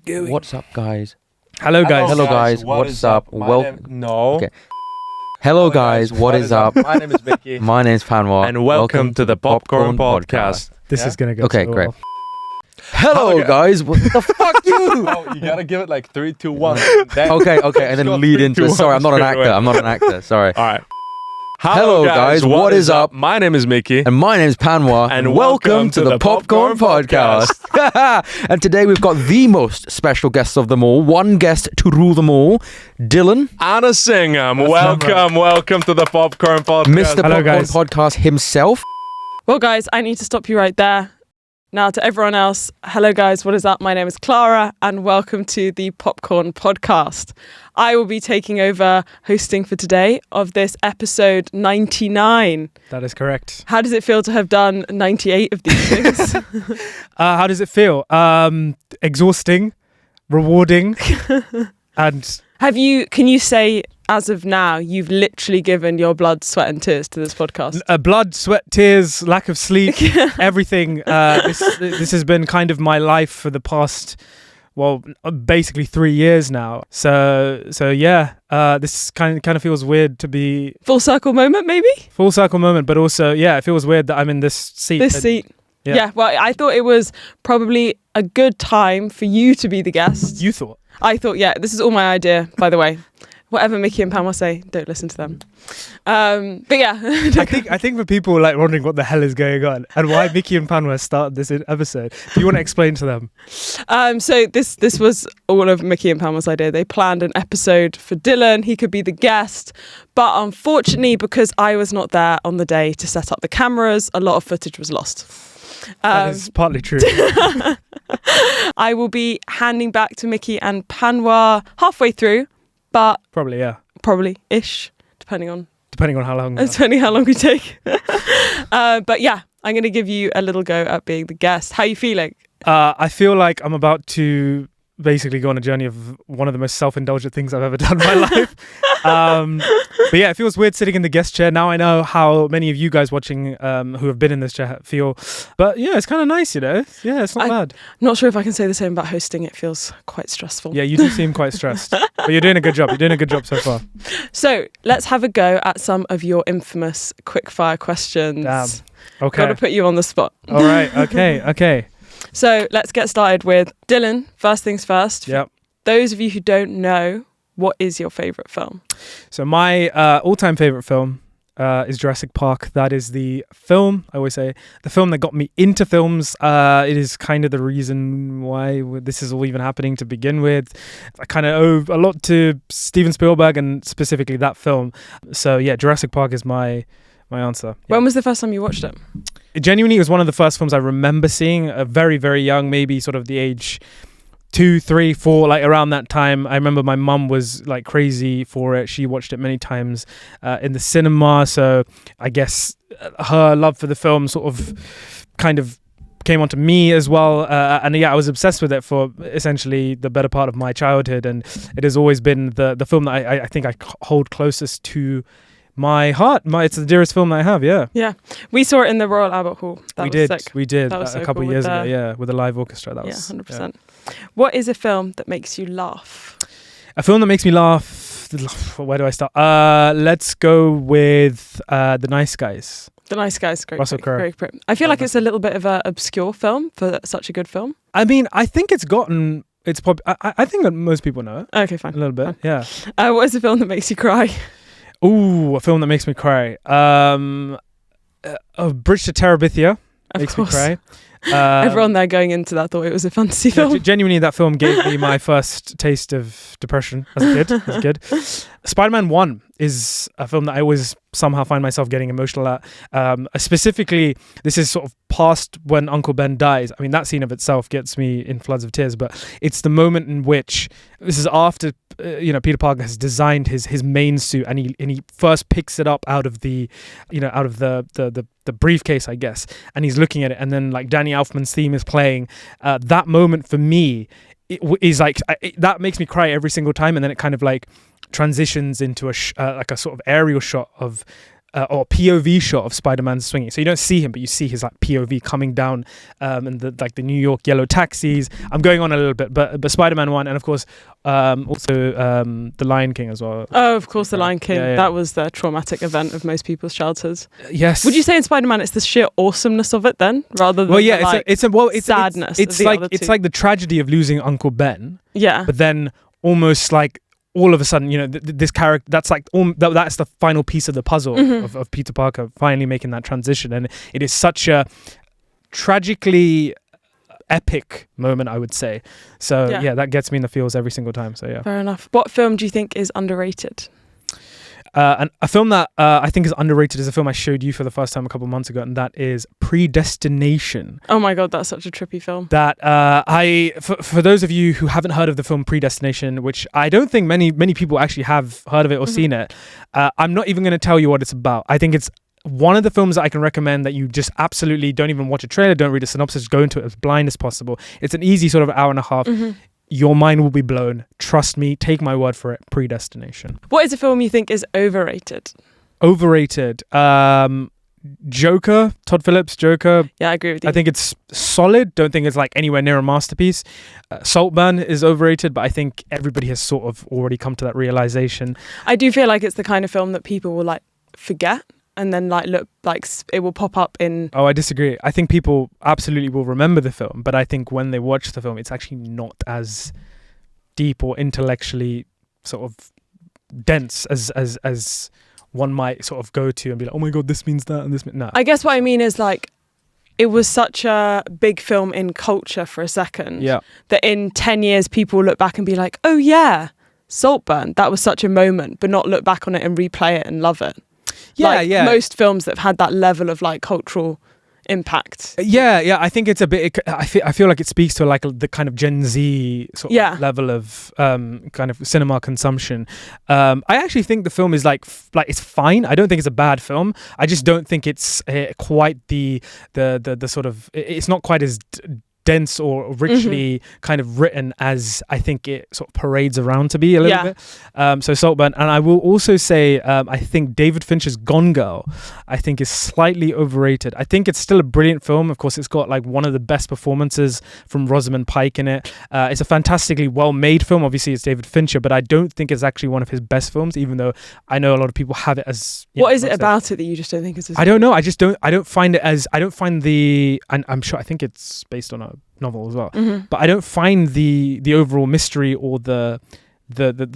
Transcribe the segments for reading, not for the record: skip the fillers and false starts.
going. What's up, guys? Hello, guys. Hello, guys. What's up? No. Okay. Hello, guys. What is up? My name is Vicky. My name's Panwa. And welcome to the Popcorn Podcast. This is gonna go Okay, so great. well. Hello, guys. What the fuck, you? Oh, you gotta give it like 3, 2, 1. Then Okay, and then lead into it. Sorry, I'm not an actor. Sorry. All right. Hello, guys. What is up? My name is Mickey. And my name's Panwa. And welcome to the Popcorn Podcast. And today we've got the most special guests of them all. One guest to rule them all. Dylan. Anna Singham. Welcome to the Popcorn Podcast. Mr. Hello, Popcorn guys. Podcast himself. Well, guys, I need to stop you right there. Now, to everyone else, hello, guys. What is up? My name is Clara, and welcome to the Popcorn Podcast. I will be taking over hosting for today of this episode 99. That is correct. How does it feel to have done 98 of these things? How does it feel? Exhausting, rewarding, and Can you say, as of now, you've literally given your blood, sweat and tears to this podcast? blood, sweat, tears, lack of sleep, everything. This has been kind of my life for the past, basically 3 years now. So yeah, this kind of feels weird to be Full circle moment, maybe? full circle moment, but also it feels weird that I'm in this seat. This seat. Yeah. Yeah, well, I thought it was probably a good time for you to be the guest. You thought. I thought, this is all my idea, by the way. Whatever Mickey and Panwa say, don't listen to them. But yeah. I think for people like wondering what the hell is going on and why Mickey and Panwa started this episode, do you want to explain to them? So this was all of Mickey and Panwa's idea. They planned an episode for Dylan. He could be the guest. But unfortunately, because I was not there on the day to set up the cameras, a lot of footage was lost. That is partly true. I will be handing back to Mickey and Panwa halfway through, but probably-ish, depending on how long. depending how long we take. But yeah, I'm going to give you a little go at being the guest. How are you feeling? I feel like I'm about to basically go on a journey of one of the most self-indulgent things I've ever done in my life. But yeah, it feels weird sitting in the guest chair. Now I know how many of you guys watching who have been in this chair feel. But yeah, it's kind of nice, Yeah, it's not bad. Not sure if I can say the same about hosting. It feels quite stressful. Yeah, you do seem quite stressed. But you're doing a good job. You're doing a good job so far. So let's have a go at some of your infamous quickfire questions. Damn. Okay. Got to put you on the spot. All right. Okay. So let's get started with Dylan. First things first. Yep. Those of you who don't know, what is your favourite film? So my all-time favorite film is Jurassic Park. That is the film, I always say, the film that got me into films. It is kind of the reason why this is all even happening to begin with. I kind of owe a lot to Steven Spielberg and specifically that film. So yeah, Jurassic Park is my answer. Yeah. When was the first time you watched it? It genuinely was one of the first films I remember seeing, very, very young, maybe sort of the age 2, 3, 4, like around that time. I remember my mum was like crazy for it. She watched it many times in the cinema. So I guess her love for the film sort of kind of came onto me as well. And yeah, I was obsessed with it for essentially the better part of my childhood. And it has always been the film that I think I hold closest to my heart. It's the dearest film that I have, yeah. Yeah. We saw it in the Royal Albert Hall. We did That was so a couple cool of years with ago, yeah, with a live orchestra. That was 100%. Yeah. What is a film that makes you laugh? A film that makes me laugh. Where do I start? Let's go with The Nice Guys. The Nice Guys, great. Russell Crowe. Great. I feel like it's a little bit of an obscure film for such a good film. I mean, I think it's I think that most people know it. Okay, fine. A little bit, yeah. What is a film that makes you cry? Ooh, a film that makes me cry. Bridge to Terabithia makes me cry. Everyone there going into that thought it was a fantasy film. Genuinely, that film gave me my first taste of depression as a kid. Spider-Man 1 is a film that I always somehow find myself getting emotional at. Specifically, this is sort of past when Uncle Ben dies. I mean, that scene of itself gets me in floods of tears, but it's the moment in which, this is after Peter Parker has designed his main suit and he first picks it up out of the briefcase, I guess, and he's looking at it, and then like Danny Elfman's theme is playing. That moment for me is like that makes me cry every single time, and then it kind of like transitions into a sort of aerial shot of or POV shot of Spider-Man swinging. So you don't see him, but you see his like POV coming down and the New York yellow taxis. I'm going on a little bit, but Spider-Man 1, and of course also The Lion King as well. Oh, of course, The Lion King. Yeah. That was the traumatic event of most people's childhoods. Yes. Would you say in Spider-Man it's the sheer awesomeness of it then, rather than it's sadness? It's like the tragedy of losing Uncle Ben. Yeah. But then almost like all of a sudden, you know, this character, that's like that's the final piece of the puzzle of Peter Parker finally making that transition, and it is such a tragically epic moment, I would say. So yeah, that gets me in the feels every single time. So yeah, fair enough. What film do you think is underrated? And a film that I think is underrated is a film I showed you for the first time a couple of months ago, and that is Predestination. Oh my god, that's such a trippy film. That for those of you who haven't heard of the film Predestination, which I don't think many people actually have heard of it or seen it, I'm not even going to tell you what it's about. I think it's one of the films that I can recommend that you just absolutely don't even watch a trailer, don't read a synopsis, go into it as blind as possible. It's an easy sort of hour and a half. Your mind will be blown. Trust me, take my word for it. Predestination. What is a film you think is overrated? Overrated. Joker, Todd Phillips' Joker. Yeah, I agree with you. I think it's solid. Don't think it's like anywhere near a masterpiece. Saltburn is overrated, but I think everybody has sort of already come to that realization. I do feel like it's the kind of film that people will like forget and then like look like it will pop up in. Oh, I disagree. I think people absolutely will remember the film, but I think when they watch the film, it's actually not as deep or intellectually sort of dense as one might sort of go to and be like, oh my god, this means that and this means no. I guess what I mean is like it was such a big film in culture for a second that in 10 years people will look back and be like, oh yeah, Saltburn, that was such a moment, but not look back on it and replay it and love it. Yeah, most films that have had that level of like cultural impact. Yeah. I think it's a bit. I feel like it speaks to like the kind of Gen Z sort of level of kind of cinema consumption. I actually think the film is like it's fine. I don't think it's a bad film. I just don't think it's quite the sort of. It's not quite as dense or richly kind of written as I think it sort of parades around to be a little bit. So Saltburn. And I will also say I think David Fincher's Gone Girl I think is slightly overrated. I think it's still a brilliant film. Of course, it's got like one of the best performances from Rosamund Pike in it. It's a fantastically well-made film. Obviously, it's David Fincher, but I don't think it's actually one of his best films, even though I know a lot of people have it as... What is it about it that you just don't think is... I don't know. I don't find it as... I don't find the... And I'm sure, I think it's based on a novel as well. But I don't find the overall mystery or the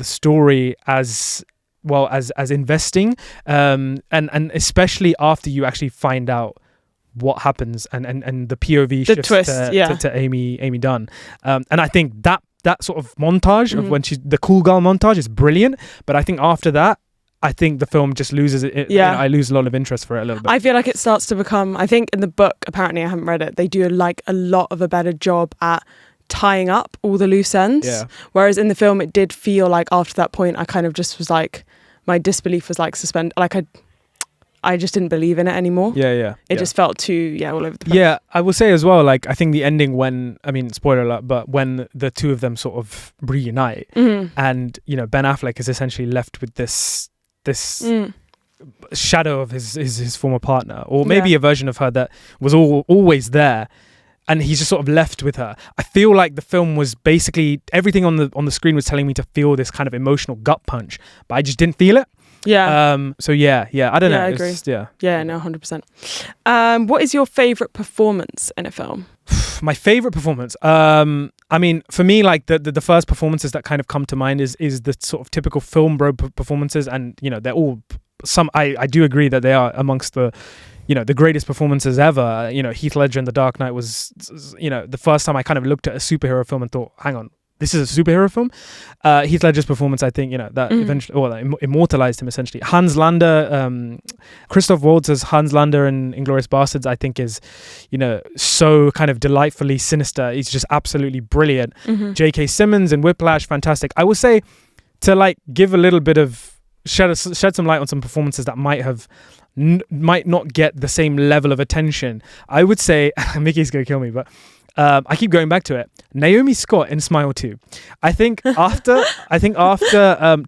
story as well as investing, and especially after you actually find out what happens and the POV shifts twist, to Amy Dunn, and I think that sort of montage of when she's the cool girl montage is brilliant, but I think after that I think the film just loses it. I lose a lot of interest for it a little bit. I feel like it starts to become, I think in the book, apparently I haven't read it, they do like a lot of a better job at tying up all the loose ends. Yeah. Whereas in the film, it did feel like after that point, I kind of just was like, my disbelief was like suspended. Like I just didn't believe in it anymore. Yeah. It just felt too, all over the place. Yeah, I will say as well, like, I think the ending spoiler alert, but when the two of them sort of reunite and, Ben Affleck is essentially left with this shadow of his former partner, or maybe a version of her that was always there, and he's just sort of left with her. I feel like the film was basically everything on the screen was telling me to feel this kind of emotional gut punch, but I just didn't feel it. I don't know. I agree. No, 100%. What is your favorite performance in a film? My favorite performance, for me, like the first performances that kind of come to mind is the sort of typical film bro performances, and they're all I do agree that they are amongst the the greatest performances ever. Heath Ledger in The Dark Knight was the first time I kind of looked at a superhero film and thought, hang on, this is a superhero film. Heath Ledger's performance, I think, that eventually, immortalized him essentially. Hans Lander, Christoph Waltz's Hans Lander in Inglourious Bastards, I think is, so kind of delightfully sinister. He's just absolutely brilliant. J.K. Simmons in Whiplash, fantastic. I would say to like give a little bit of shed some light on some performances that might not get the same level of attention. I would say Mickey's gonna kill me, but I keep going back to it. Naomi Scott in Smile 2. I think after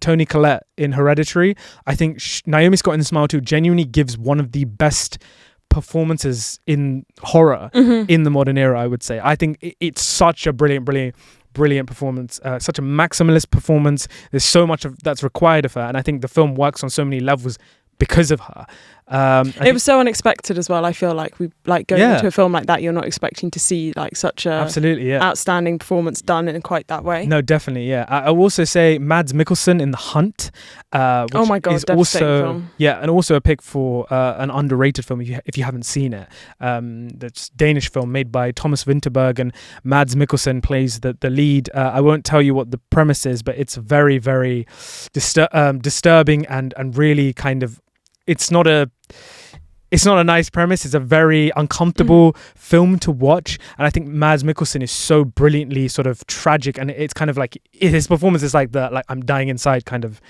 Toni Collette in Hereditary, I think Naomi Scott in Smile 2 genuinely gives one of the best performances in horror in the modern era, I would say. I think it's such a brilliant performance, such a maximalist performance. There's so much that's required of her, and I think the film works on so many levels because of her. It was so unexpected as well. I feel like we going into a film like that, you're not expecting to see like such a outstanding performance done in quite that way. No, definitely, yeah. I will also say Mads Mikkelsen in The Hunt. Which oh my god, is devastating film. Yeah, and also a pick for an underrated film if you haven't seen it. That's Danish film made by Thomas Vinterberg, and Mads Mikkelsen plays the lead. I won't tell you what the premise is, but it's very, very disturbing and really kind of. It's not a nice premise. It's a very uncomfortable film to watch, and I think Mads Mikkelsen is so brilliantly sort of tragic, and it's kind of like his performance is like I'm dying inside kind of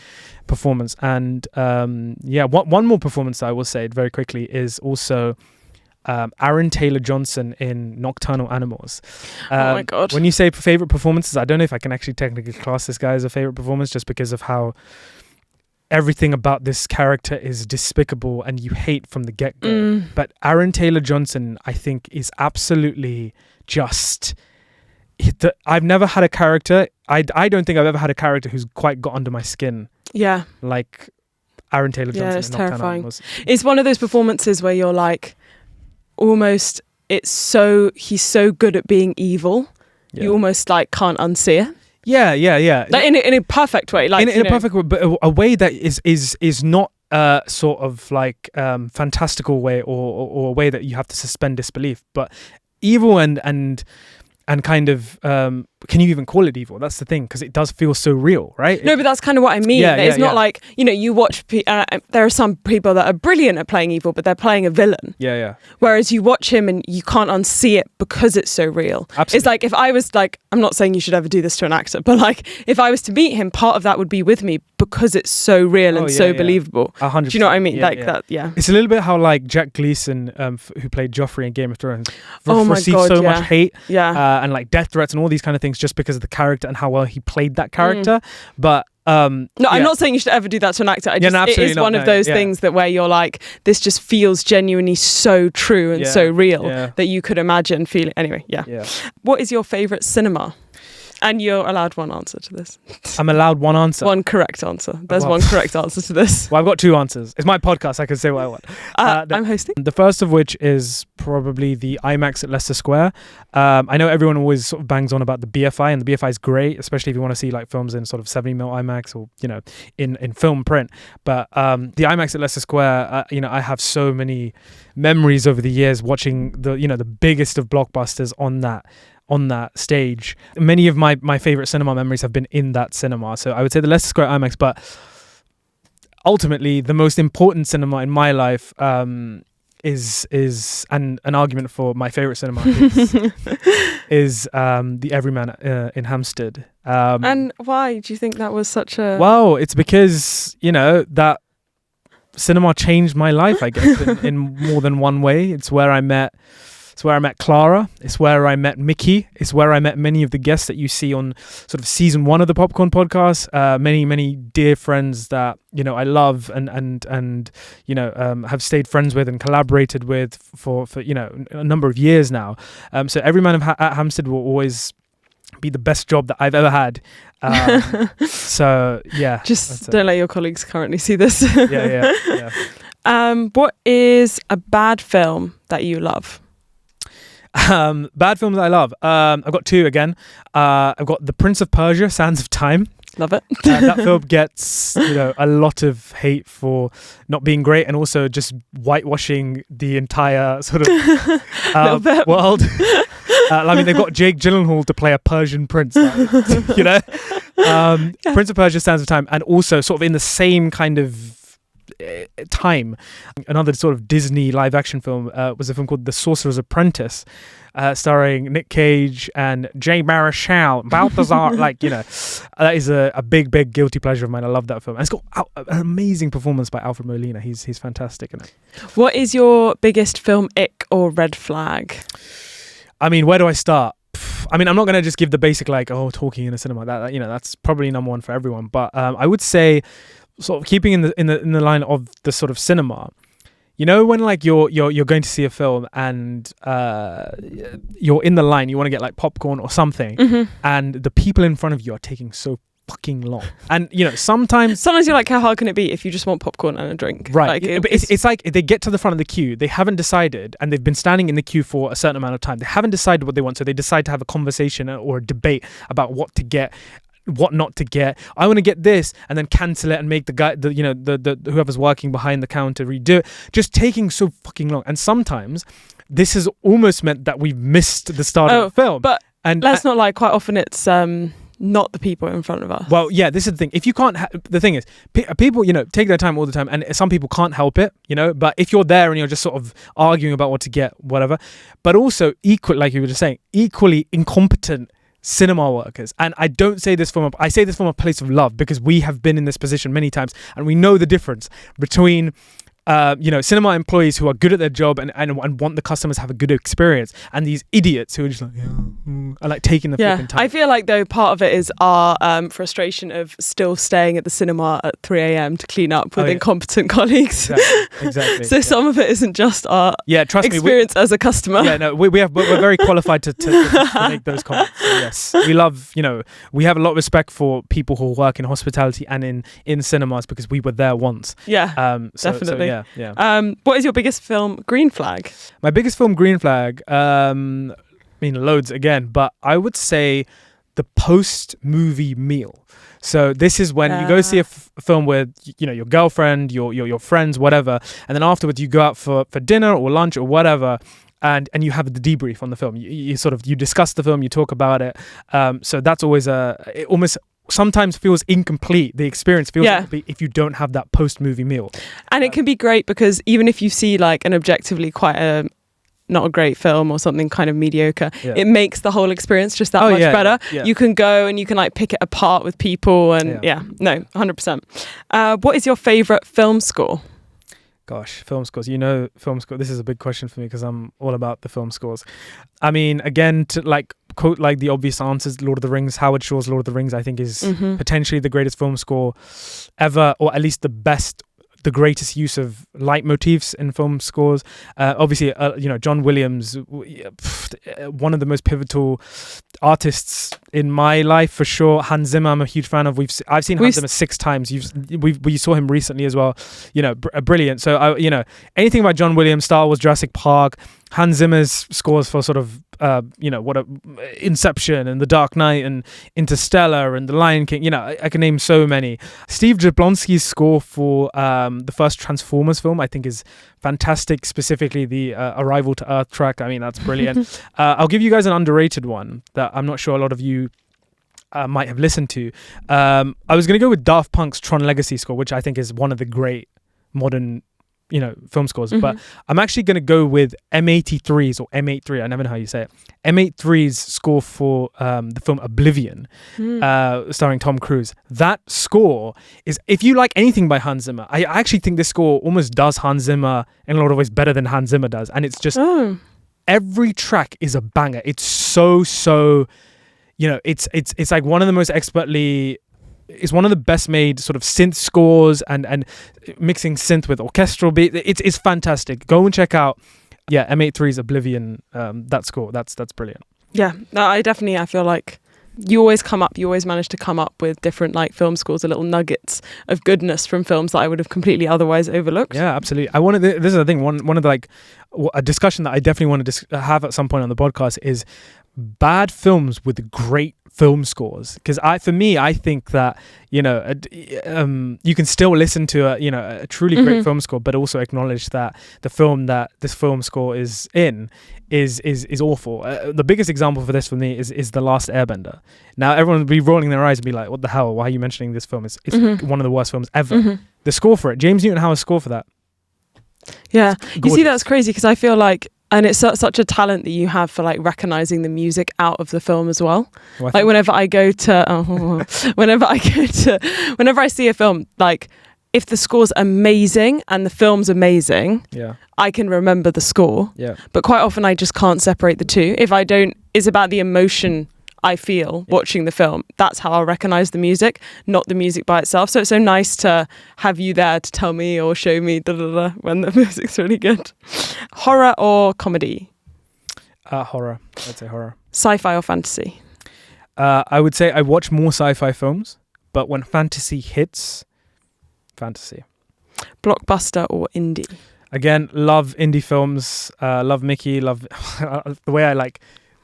performance. And one more performance that I will say very quickly is also Aaron Taylor-Johnson in Nocturnal Animals. Oh my god! When you say favorite performances, I don't know if I can actually technically class this guy as a favorite performance just because of how everything about this character is despicable and you hate from the get-go. But Aaron Taylor-Johnson, I think, is absolutely just... I've never had a character... I don't think I've ever had a character who's quite got under my skin. Yeah. Like Aaron Taylor-Johnson. Yeah, it's terrifying. It's one of those performances where you're like, almost, he's so good at being evil. Yeah. You almost like can't unsee it. Yeah. Like in a perfect way, like in a perfect way, but a way that is not sort of like fantastical way or a way that you have to suspend disbelief, but evil and kind of can you even call it evil? That's the thing, because it does feel so real, right? No, but that's kind of what I mean. It's not like, you watch there are some people that are brilliant at playing evil, but they're playing a villain. Yeah. Whereas you watch him and you can't unsee it because it's so real. Absolutely. It's like, if I was like, I'm not saying you should ever do this to an actor, but like if I was to meet him, part of that would be with me because it's so real and so believable. 100%. Do you know what I mean? That. It's a little bit how like Jack Gleeson, who played Joffrey in Game of Thrones, received so much hate and like death threats and all these kind of things just because of the character and how well he played that character. But I'm not saying you should ever do that to an actor. It is one of those things that where you're like, this just feels genuinely so true and so real that you could imagine feeling. Anyway, What is your favourite cinema? And you're allowed one answer to this. I'm allowed one answer? One correct answer. There's one correct answer to this. Well, I've got two answers. It's my podcast. I can say what I want. I'm hosting. The first of which is probably the IMAX at Leicester Square. I know everyone always sort of bangs on about the BFI, and the BFI is great, especially if you want to see like films in sort of 70mm IMAX or, in film print. But the IMAX at Leicester Square, I have so many memories over the years watching the biggest of blockbusters on that stage. Many of my favorite cinema memories have been in that cinema. So I would say the Leicester Square IMAX, but ultimately the most important cinema in my life is an argument for my favorite cinema is the Everyman in Hampstead. And why do you think that was such a... Well, it's because, that cinema changed my life, I guess, in more than one way. It's where I met Clara. It's where I met Mickey. It's where I met many of the guests that you see on sort of season 1 of the Popcorn Podcast. Many dear friends that I love and have stayed friends with and collaborated with for a number of years now. So Everyman at Hampstead will always be the best job that I've ever had. So yeah, just don't let your colleagues currently see this. Yeah. What is a bad film that you love? Bad films I love. I've got two again. I've got The Prince of Persia, Sands of Time. Love it. That film gets a lot of hate for not being great and also just whitewashing the entire sort of world. They've got Jake Gyllenhaal to play a Persian prince. Prince of Persia, Sands of Time, and also sort of in the same kind of time, another sort of Disney live action film was a film called The Sorcerer's Apprentice, starring Nick Cage and Jay Baruchel, Balthazar. That is a big guilty pleasure of mine. I love that film. And it's got an amazing performance by Alfred Molina. He's fantastic in it. What is your biggest film ick or red flag? I mean, where do I start? I mean, I'm not going to just give the basic like, talking in a cinema. That that's probably number one for everyone. But I would say, sort of keeping in the line of the sort of cinema. You know, when like you're going to see a film and you're in the line, you want to get like popcorn or something, and the people in front of you are taking so fucking long. And sometimes you're like, how hard can it be if you just want popcorn and a drink? Right. Like, it's like they get to the front of the queue, they haven't decided, and they've been standing in the queue for a certain amount of time. They haven't decided what they want, so they decide to have a conversation or a debate about what to get, what not to get. I want to get this, and then cancel it and make the guy, the whoever's working behind the counter redo it. Just taking so fucking long. And sometimes this has almost meant that we've missed the start of the film. But let's not lie. Quite often it's not the people in front of us. Well, yeah, this is the thing. If you can't, the thing is, people, take their time all the time, and some people can't help it, But if you're there and you're just sort of arguing about what to get, whatever, but also like you were just saying, equally incompetent cinema workers. And I don't say this I say this from a place of love, because we have been in this position many times, and we know the difference between cinema employees who are good at their job and want the customers to have a good experience, and these idiots who are just like, are like taking the flipping time. I feel like though part of it is our frustration of still staying at the cinema at 3 a.m. to clean up with incompetent colleagues. Exactly. So some of it isn't just our experience as a customer. Yeah, no, we're very qualified to make those comments. So yes, we love, we have a lot of respect for people who work in hospitality and in cinemas, because we were there once. Yeah, definitely. So yeah. What is your biggest film green flag? My biggest film green flag, loads again, but I would say the post-movie meal. So this is when you go see a film with your girlfriend, your friends, whatever, and then afterwards you go out for dinner or lunch or whatever, and you have the debrief on the film. You discuss the film, you talk about it. So that's always it almost sometimes feels incomplete. The experience feels incomplete if you don't have that post-movie meal. And it can be great, because even if you see like an objectively quite not a great film or something kind of mediocre, it makes the whole experience just that much better. Yeah. You can go and you can like pick it apart with people, and 100%. What is your favorite film score? Gosh, film scores. Film score. This is a big question for me, because I'm all about the film scores. I mean, again, to like quote like the obvious answers, Lord of the Rings, Howard Shore's Lord of the Rings, I think is potentially the greatest film score ever, or at least the greatest use of leitmotifs in film scores. Obviously, John Williams, one of the most pivotal artists in my life for sure. Hans Zimmer, I'm a huge fan of. I've seen Hans Zimmer 6 times. We saw him recently as well. Brilliant. So anything by John Williams, Star Wars, Jurassic Park, Hans Zimmer's scores for sort of Inception and The Dark Knight and Interstellar and The Lion King. I can name so many. Steve Jablonsky's score for the first Transformers film, I think, is fantastic. Specifically the Arrival to Earth track. I mean, that's brilliant. I'll give you guys an underrated one that I'm not sure a lot of you might have listened to. I was going to go with Daft Punk's Tron Legacy score, which I think is one of the great modern film scores, but I'm actually going to go with M83's or M83, I never know how you say it, M83's score for the film Oblivion, starring Tom Cruise. That score is, if you like anything by Hans Zimmer, I actually think this score almost does Hans Zimmer in a lot of ways better than Hans Zimmer does, and it's just every track is a banger. It's so it's like one of the most expertly, it's one of the best made sort of synth scores and mixing synth with orchestral beat. It's fantastic. Go and check out M83's Oblivion, that score. That's brilliant. Yeah, no, I feel like you always manage to come up with different like film scores, or little nuggets of goodness from films that I would have completely otherwise overlooked. Yeah, absolutely. this is the thing, one of the like a discussion that I definitely want to have at some point on the podcast is bad films with great film scores, because I think that you can still listen to a truly great film score, but also acknowledge that the film that this film score is in is awful. The biggest example for this for me is The Last Airbender. Now everyone will be rolling their eyes and be like, what the hell, why are you mentioning this film? It's one of the worst films ever. The score for it, James Newton Howard's score for that, you see, that's crazy, because I feel like, and it's such a talent that you have for like recognizing the music out of the film as well. Like whenever I see a film, like if the score's amazing and the film's amazing, Yeah. I can remember the score. Yeah. But quite often I just can't separate the two. If I don't, it's about the emotion I feel watching the film. That's how I'll recognize the music, not the music by itself. So it's so nice to have you there to tell me or show me when the music's really good. Horror or comedy? Horror. I'd say horror. Sci-fi or fantasy? I would say I watch more sci-fi films, but when fantasy hits, fantasy. Blockbuster or indie? Again, love indie films. Love Mickey. Love the way I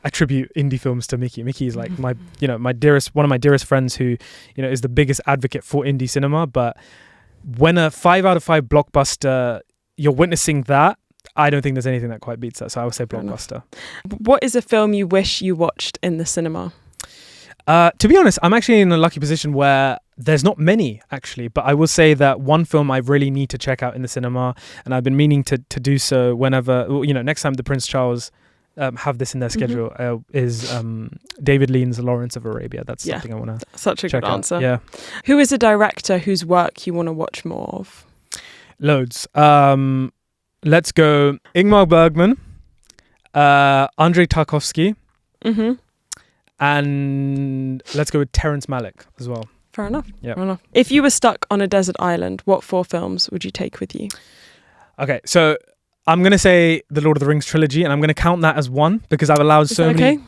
attribute indie films to Mickey. Mickey is like one of my dearest friends who, is the biggest advocate for indie cinema. But when a 5 out of 5 blockbuster, you're witnessing that, I don't think there's anything that quite beats that. So I would say blockbuster. What is a film you wish you watched in the cinema? To be honest, I'm actually in a lucky position where there's not many, actually. But I will say that one film I really need to check out in the cinema, and I've been meaning to do so whenever, next time the Prince Charles have this in their schedule, is David Lean's Lawrence of Arabia. That's something I want to Such a good answer. Yeah. Who is a director whose work you want to watch more of? Loads. Let's go Ingmar Bergman, Andrei Tarkovsky, and let's go with Terrence Malick as well. Fair enough. Yeah. Fair enough. If you were stuck on a desert island, what 4 films would you take with you? Okay, so I'm going to say the Lord of the Rings trilogy, and I'm going to count that as one because I've allowed so many. Okay?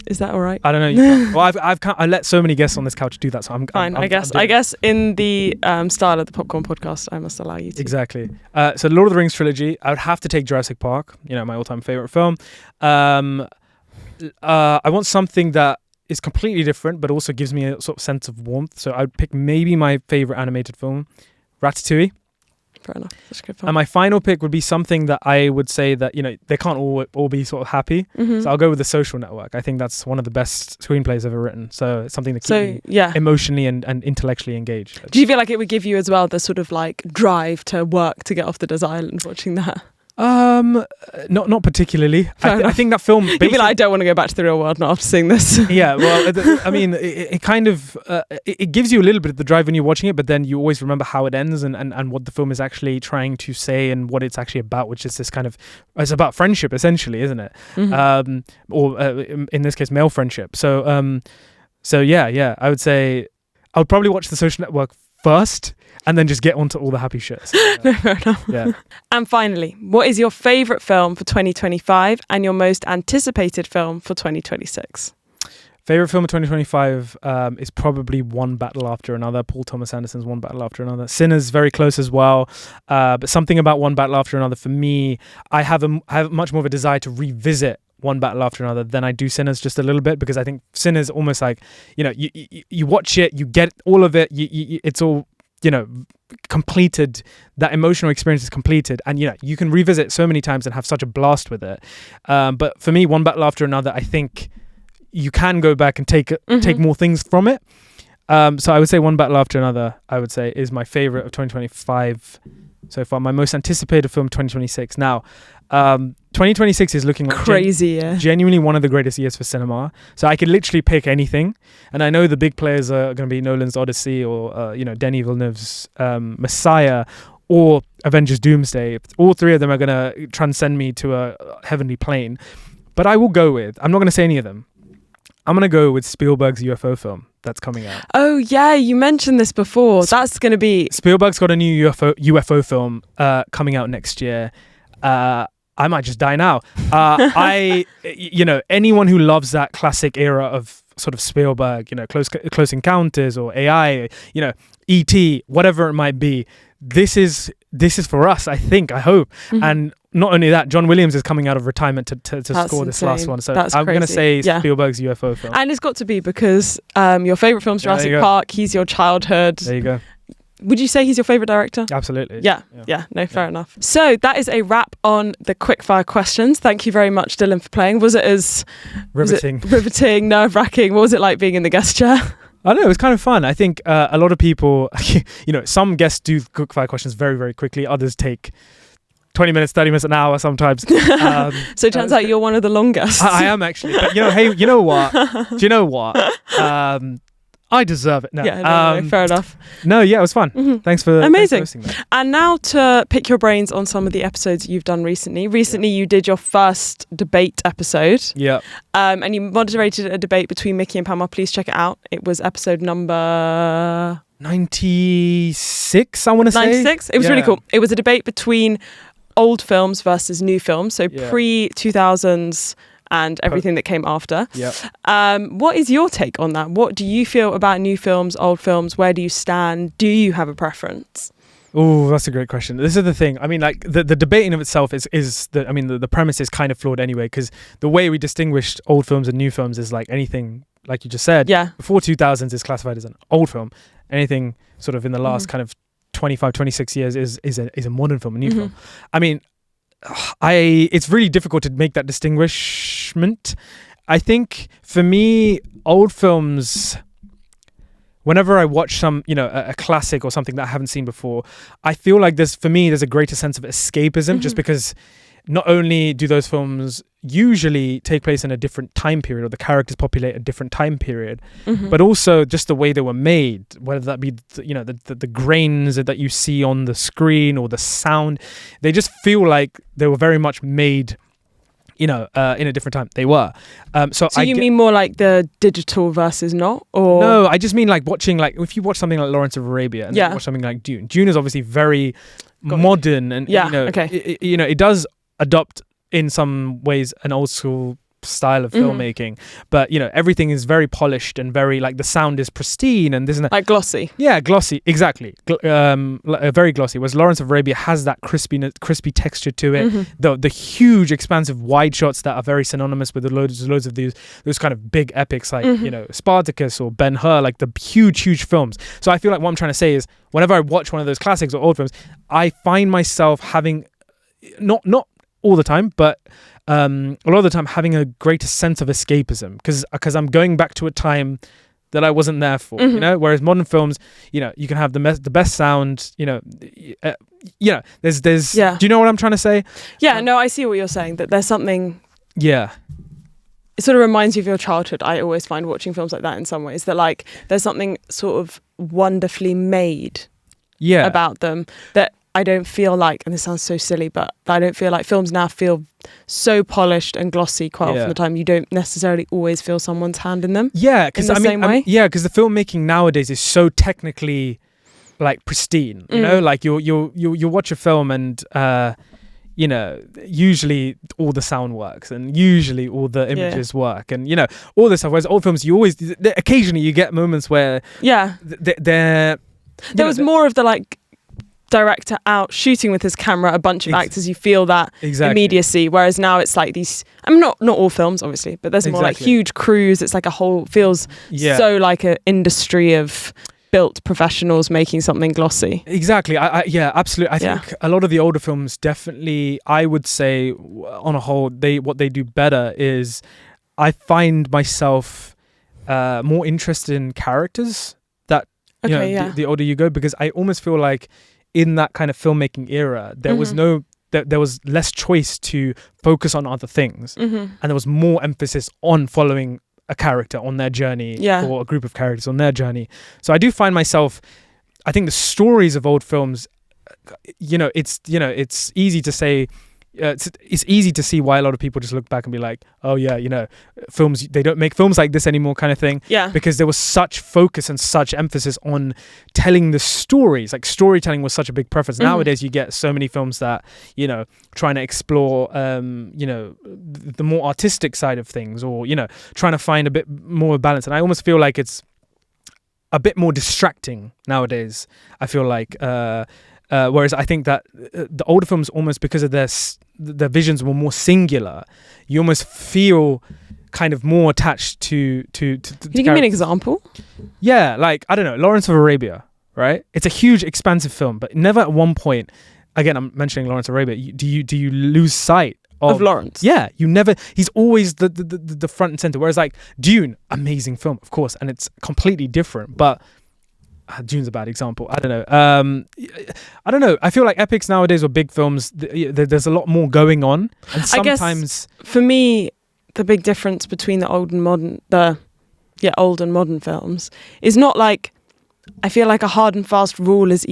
Is that all right? I don't know. Well, I let so many guests on this couch do that, so I'm fine. I guess in the style of the Popcorn Podcast, I must allow you to. Exactly. So Lord of the Rings trilogy, I would have to take Jurassic Park. My all-time favorite film. I want something that is completely different, but also gives me a sort of sense of warmth. So I'd pick maybe my favorite animated film, Ratatouille. Fair enough. That's a good film. And my final pick would be something that I would say that, they can't all be sort of happy. So I'll go with The Social Network. I think that's one of the best screenplays ever written. So it's something to keep me emotionally and intellectually engaged. Do you feel like it would give you as well the sort of like drive to work to get off the desert island watching that? Not particularly. I think that film. You'd be like, I don't want to go back to the real world now after seeing this. Yeah, well, I mean, it kind of it gives you a little bit of the drive when you're watching it, but then you always remember how it ends and what the film is actually trying to say and what it's actually about, which is this kind of it's about friendship essentially, isn't it? Or in this case, male friendship. So yeah, I would say I would probably watch The Social Network first. And then just get onto all the happy shits. Fair enough. Yeah. And finally, what is your favourite film for 2025 and your most anticipated film for 2026? Favorite film of 2025 is probably One Battle After Another. Paul Thomas Anderson's One Battle After Another. Sinners very close as well. But something about One Battle After Another for me, I have much more of a desire to revisit One Battle After Another than I do Sinners just a little bit, because I think Sinners almost like, you watch it, you get all of it, it's all, completed, that emotional experience is completed, and you can revisit so many times and have such a blast with it. But for me, One Battle After Another, I think you can go back and take more things from it. So I would say One Battle After Another, I would say, is my favorite of 2025 so far. My most anticipated film, 2026. Now, 2026 is looking like crazy, genuinely one of the greatest years for cinema. So I could literally pick anything, and I know the big players are going to be Nolan's Odyssey or Denis Villeneuve's Messiah or Avengers Doomsday. All three of them are going to transcend me to a heavenly plane. But I will go with, I'm not going to say any of them, I'm going to go with Spielberg's UFO film that's coming out. Oh yeah, you mentioned this before. That's going to be... Spielberg's got a new UFO film coming out next year. I might just die now. Anyone who loves that classic era of sort of Spielberg, Close Encounters or AI, E.T., whatever it might be, this is for us, I think, I hope. And not only that, John Williams is coming out of retirement to score this last one. So I'm going to say Spielberg's UFO film. And it's got to be because your favourite film's Jurassic Park, he's your childhood. There you go. Would you say he's your favourite director? Absolutely. Yeah. Fair enough. So that is a wrap on the quickfire questions. Thank you very much, Dylan, for playing. Was it as riveting, nerve-wracking? What was it like being in the guest chair? I don't know, it was kind of fun. I think a lot of people, some guests do quickfire questions very, very quickly. Others take 20 minutes, 30 minutes, an hour sometimes. So it turns out you're one of the longest. I am actually. But, hey, you know what? Do you know what? I deserve it. No. Yeah, no, fair enough. No, yeah, it was fun. Mhm. Thanks for Amazing. hosting that. And now to pick your brains on some of the episodes you've done recently. Recently, you did your first debate episode. Yeah. And you moderated a debate between Mickey and Panwa. Please check it out. It was episode number 96, I want to say. 96. It was really cool. It was a debate between old films versus new films. So pre-2000s and everything that came after. Yeah. What is your take on that? What do you feel about new films, old films? Where do you stand? Do you have a preference? Oh, that's a great question. This is the thing. I mean, like the debate in of itself the premise is kind of flawed anyway, because the way we distinguished old films and new films is like anything, like you just said, before 2000s is classified as an old film. Anything sort of in the last kind of 25, 26 years is a modern film, a new film. I mean, it's really difficult to make that distinguishment. I think for me, old films, whenever I watch some, a classic or something that I haven't seen before, I feel like there's a greater sense of escapism, just because not only do those films usually take place in a different time period, or the characters populate a different time period, but also just the way they were made, whether that be the grains that you see on the screen or the sound, they just feel like they were very much made in a different time. They were. So you mean more like the digital versus not? Or no, I just mean like watching, like if you watch something like Lawrence of Arabia and then watch something like Dune. Dune is obviously very modern, and it does adopt in some ways an old school style of filmmaking, but everything is very polished and very, like, the sound is pristine and this and that, like glossy. Yeah, glossy, exactly. Very glossy. Whereas Lawrence of Arabia has that crispy texture to it. The huge, expansive wide shots that are very synonymous with loads of those kind of big epics, like Spartacus or Ben-Hur, like the huge films. So I feel like what I'm trying to say is, whenever I watch one of those classics or old films, I find myself having not all the time, but a lot of the time having a greater sense of escapism, because I'm going back to a time that I wasn't there for, whereas modern films, you can have the best sound, there's do you know what I'm trying to say? No, I see what you're saying, that there's something, it sort of reminds you of your childhood. I always find watching films like that in some ways, that like there's something sort of wonderfully made about them that I don't feel like, and this sounds so silly, but I don't feel like films now feel so polished and glossy quite often the time. You don't necessarily always feel someone's hand in them. Yeah, because because the filmmaking nowadays is so technically, like, pristine. Like you watch a film and usually all the sound works and usually all the images work and all this stuff. Whereas old films, occasionally you get moments where there was more of the, like, director out shooting with his camera, a bunch of actors, you feel that immediacy, whereas now it's like these, I mean, not all films obviously, but there's more like huge crews. It's like a whole, feels so like an industry of built professionals making something glossy. Exactly. Absolutely. I think a lot of the older films, definitely, I would say on a whole, what they do better is, I find myself more interested in characters that the older you go, because I almost feel like in that kind of filmmaking era, there was there was less choice to focus on other things, and there was more emphasis on following a character on their journey, or a group of characters on their journey. So I do find myself, I think the stories of old films, it's easy to say. It's easy to see why a lot of people just look back and be like, oh yeah, films, they don't make films like this anymore, kind of thing. Yeah. Because there was such focus and such emphasis on telling the stories. Like, storytelling was such a big preference. Nowadays you get so many films that, trying to explore, the more artistic side of things, or, trying to find a bit more balance. And I almost feel like it's a bit more distracting nowadays. I feel like, whereas I think that the older films, almost because of their visions were more singular, you almost feel kind of more attached to Can you give me an example? Yeah, like, I don't know, Lawrence of Arabia, right? It's a huge, expansive film, but never at one point, again, I'm mentioning Lawrence of Arabia, do you lose sight of Lawrence? Yeah, he's always the front and center. Whereas, like, Dune, amazing film, of course, and it's completely different, but Dune's a bad example. I don't know. I feel like epics nowadays, or big films, there's a lot more going on, and sometimes, I guess, for me, the big difference between the old and modern, the old and modern films is not like, I feel like a hard and fast rule is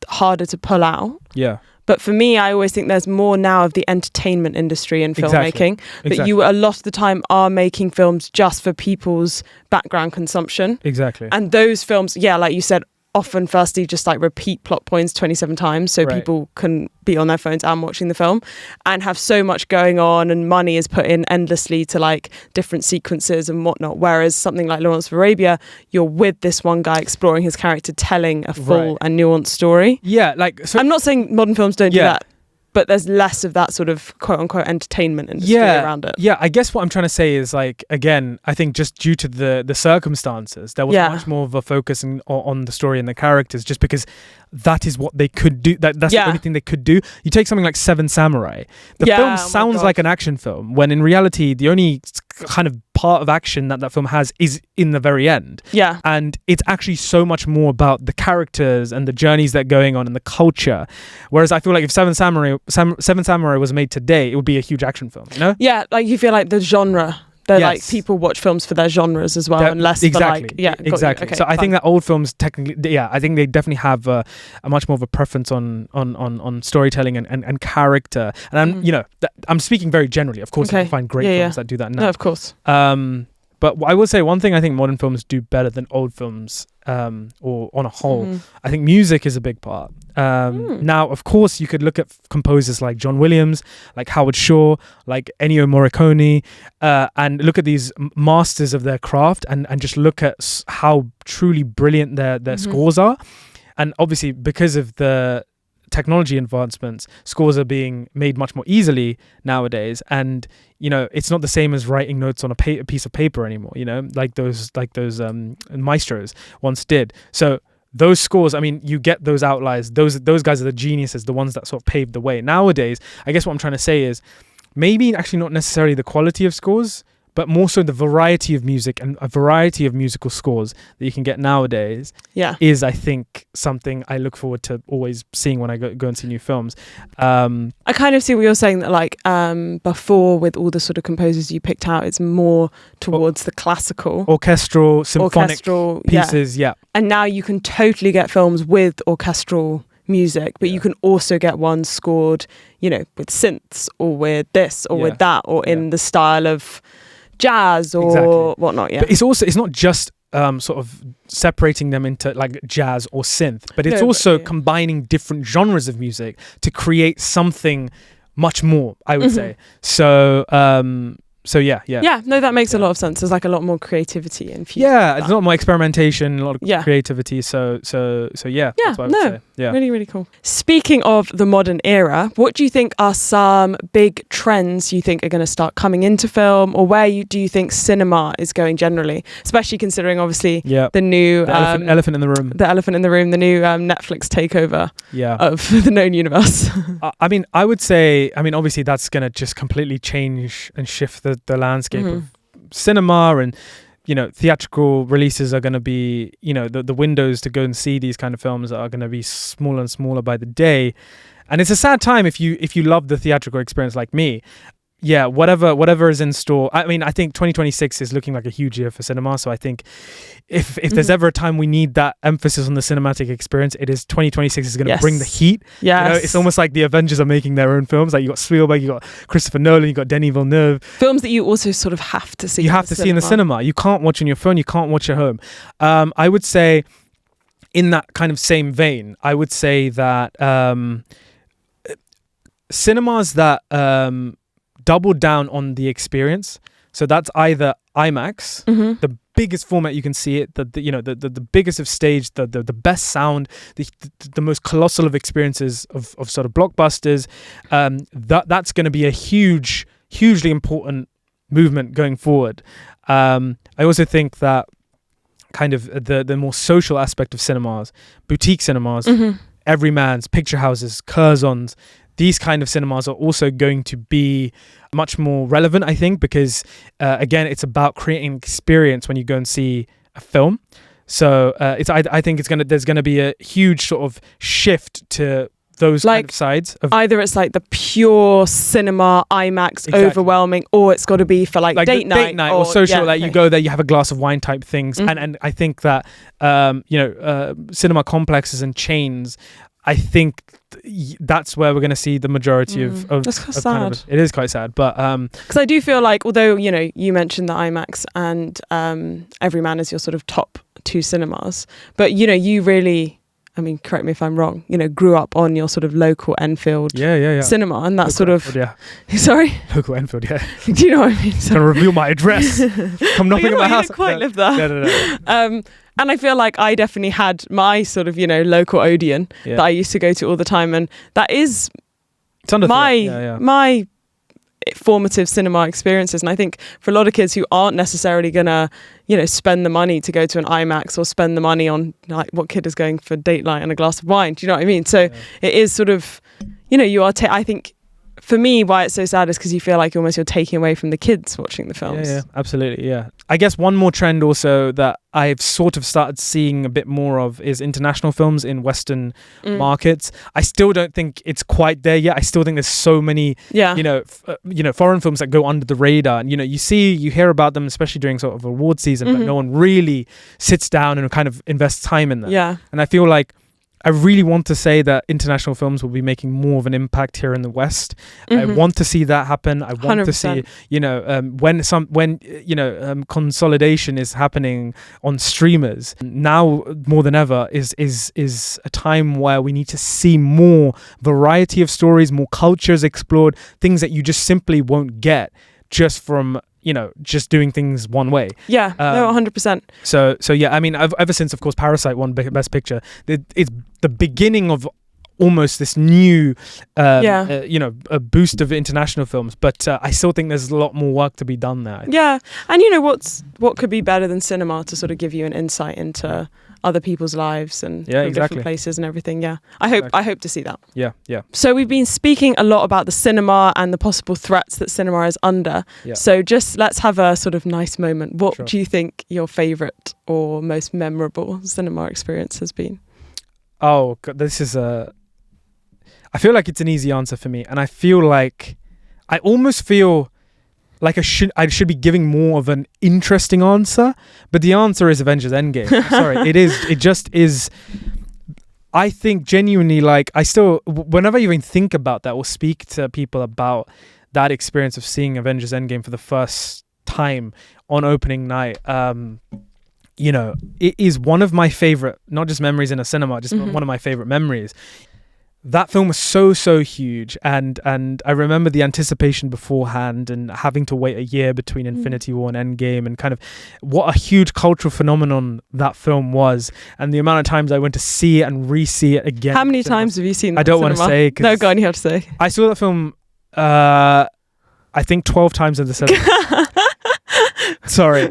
harder to pull out. Yeah. But for me, I always think there's more now of the entertainment industry in filmmaking. That you a lot of the time are making films just for people's background consumption. Exactly. And those films, like you said, often firstly just like repeat plot points 27 times so people can be on their phones and watching the film, and have so much going on and money is put in endlessly to like different sequences and whatnot, whereas something like Lawrence of Arabia, you're with this one guy exploring his character, telling a full and nuanced story. So I'm not saying modern films don't do that, but there's less of that sort of quote unquote entertainment industry around it. Yeah, I guess what I'm trying to say is like, again, I think just due to the circumstances, there was much more of a focus on the story and the characters, just because that is what they could do. That's the only thing they could do. You take something like Seven Samurai. The film sounds like an action film, when in reality, the only kind of part of action that film has is in the very end. Yeah. And it's actually so much more about the characters and the journeys that are going on and the culture. Whereas I feel like if Seven Samurai was made today, it would be a huge action film, you know? Yeah, like you feel like the genre. They're like, people watch films for their genres as well, and less for like... Yeah, exactly. Okay, so I think that old films technically, I think they definitely have a much more of a preference on storytelling and character. And I'm speaking very generally. Of course, you can find great films that do that now. No, of course. But I will say one thing I think modern films do better than old films, or on a whole, I think music is a big part. Now, of course, you could look at composers like John Williams, like Howard Shore, like Ennio Morricone, and look at these masters of their craft and just look at how truly brilliant their scores are. And obviously, because of the technology advancements, scores are being made much more easily nowadays, and it's not the same as writing notes on a piece of paper anymore, like those maestros once did. So those scores, I mean, you get those outliers, those guys are the geniuses, the ones that sort of paved the way. Nowadays, I guess what I'm trying to say is maybe actually not necessarily the quality of scores, but more so the variety of music and a variety of musical scores that you can get nowadays is, I think, something I look forward to always seeing when I go and see new films. I kind of see what you're saying, that like before, with all the sort of composers you picked out, it's more towards the classical. Orchestral, symphonic pieces, And now you can totally get films with orchestral music, but you can also get one scored, with synths or with this or with that, or in the style of jazz or whatnot. But it's not just sort of separating them into like jazz or synth, but it's also combining different genres of music to create something much more, I would say. So that makes a lot of sense. There's like a lot more creativity and there's a lot more experimentation, a lot of creativity. So that's what I would say. Really, really cool. Speaking of the modern era, what do you think are some big trends you think are going to start coming into film, or where do you think cinema is going generally, especially considering obviously the new elephant in the room, the new Netflix takeover of the known universe? I mean, I would say, obviously that's going to just completely change and shift the landscape of cinema, and theatrical releases are going to be, the windows to go and see these kind of films are going to be smaller and smaller by the day. And it's a sad time if you love the theatrical experience like me. Whatever is in store. I mean, I think 2026 is looking like a huge year for cinema. So I think if there's ever a time we need that emphasis on the cinematic experience, it is 2026 is going to bring the heat. Yes. It's almost like the Avengers are making their own films. Like you got Spielberg, you got Christopher Nolan, you got Denis Villeneuve. Films that you also sort of have to see. You have to see in the cinema. You can't watch on your phone. You can't watch at home. I would say, in that kind of same vein, I would say that cinemas that double down on the experience. So that's either IMAX, the biggest format you can see it, the biggest of stage, the best sound, the most colossal of experiences of sort of blockbusters. That's going to be a hugely important movement going forward. I also think that kind of the more social aspect of cinemas, boutique cinemas, everyman's, picture houses, Curzons, these kind of cinemas are also going to be much more relevant, I think, because again, it's about creating an experience when you go and see a film. So I think there's gonna be a huge sort of shift to those Like, kind of sides of either it's like the pure cinema IMAX Exactly. overwhelming, or it's got to be for like date night or social. yeah, Like you go there, you have a glass of wine type things, and I think that cinema complexes and chains. I think that's where we're going to see the majority of That's quite kind sad. it is quite sad, but Because I do feel like, although you mentioned the IMAX and Everyman is your sort of top two cinemas, but you really, I mean, correct me if I'm wrong, grew up on your sort of local Enfield yeah. cinema, and that's Local sort of Enfield, sorry, local Enfield, yeah. do you know what I mean? Gonna reveal my address. Come knocking at my house. You don't quite live there. No. And I feel like I definitely had my sort of local Odeon that I used to go to all the time, and that is It's under my formative cinema experiences. And I think for a lot of kids who aren't necessarily gonna spend the money to go to an IMAX or spend the money on, like, what kid is going for date night and a glass of wine, do you know what I mean? So it is sort of you are I think for me, why it's so sad is because you feel like you're taking away from the kids watching the films. Yeah, absolutely, yeah. I guess one more trend also that I've sort of started seeing a bit more of is international films in Western markets. I still don't think it's quite there yet. I still think there's so many, foreign films that go under the radar. And, you hear about them, especially during sort of award season, but no one really sits down and kind of invests time in them. Yeah. And I feel like I really want to say that international films will be making more of an impact here in the West. I want to see that happen. I want 100%. to see, when consolidation is happening on streamers now more than ever is a time where we need to see more variety of stories, more cultures explored, things that you just simply won't get just from just doing things one way. Yeah, no, 100%. So yeah, I mean, ever since, of course, Parasite won Best Picture, it's the beginning of almost this new, a boost of international films. But I still think there's a lot more work to be done there. Yeah, and what could be better than cinema to sort of give you an insight into other people's lives and different places and everything. Yeah, I hope to see that. Yeah. So we've been speaking a lot about the cinema and the possible threats that cinema is under. Yeah. So just let's have a sort of nice moment. What do you think your favourite or most memorable cinema experience has been? Oh God, this is I feel like it's an easy answer for me, and I feel like I almost feel like I should be giving more of an interesting answer, but the answer is Avengers Endgame. Sorry, it just is. I think genuinely, like, I still, whenever I even think about that or speak to people about that experience of seeing Avengers Endgame for the first time on opening night, it is one of my favorite, not just memories in a cinema, just one of my favorite memories. That film was so huge, and I remember the anticipation beforehand and having to wait a year between Infinity War and Endgame, and kind of what a huge cultural phenomenon that film was, and the amount of times I went to see it and re-see it again. How many times have you seen that? I don't want to say. No, go on, you have to say. I saw that film, I think 12 times in the cinema. Sorry,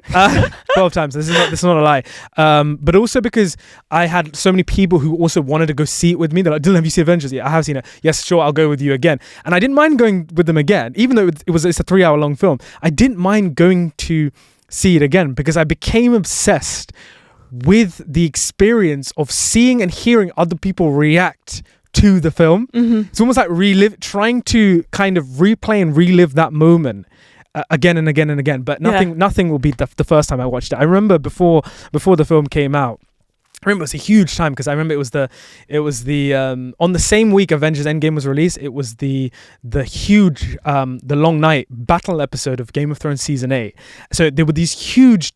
12 times. This is not a lie. But also because I had so many people who also wanted to go see it with me. They're like, "Dylan, have you seen Avengers yet?" I have seen it. Yes, sure, I'll go with you again. And I didn't mind going with them again, even though it's a 3-hour long film. I didn't mind going to see it again because I became obsessed with the experience of seeing and hearing other people react to the film. It's almost like trying to kind of replay and relive that moment again and again and again, but nothing will beat the first time I watched it. I remember before the film came out, I remember it was a huge time because I remember it was the on the same week Avengers Endgame was released, it was the huge the long night battle episode of Game of Thrones season 8. So there were these huge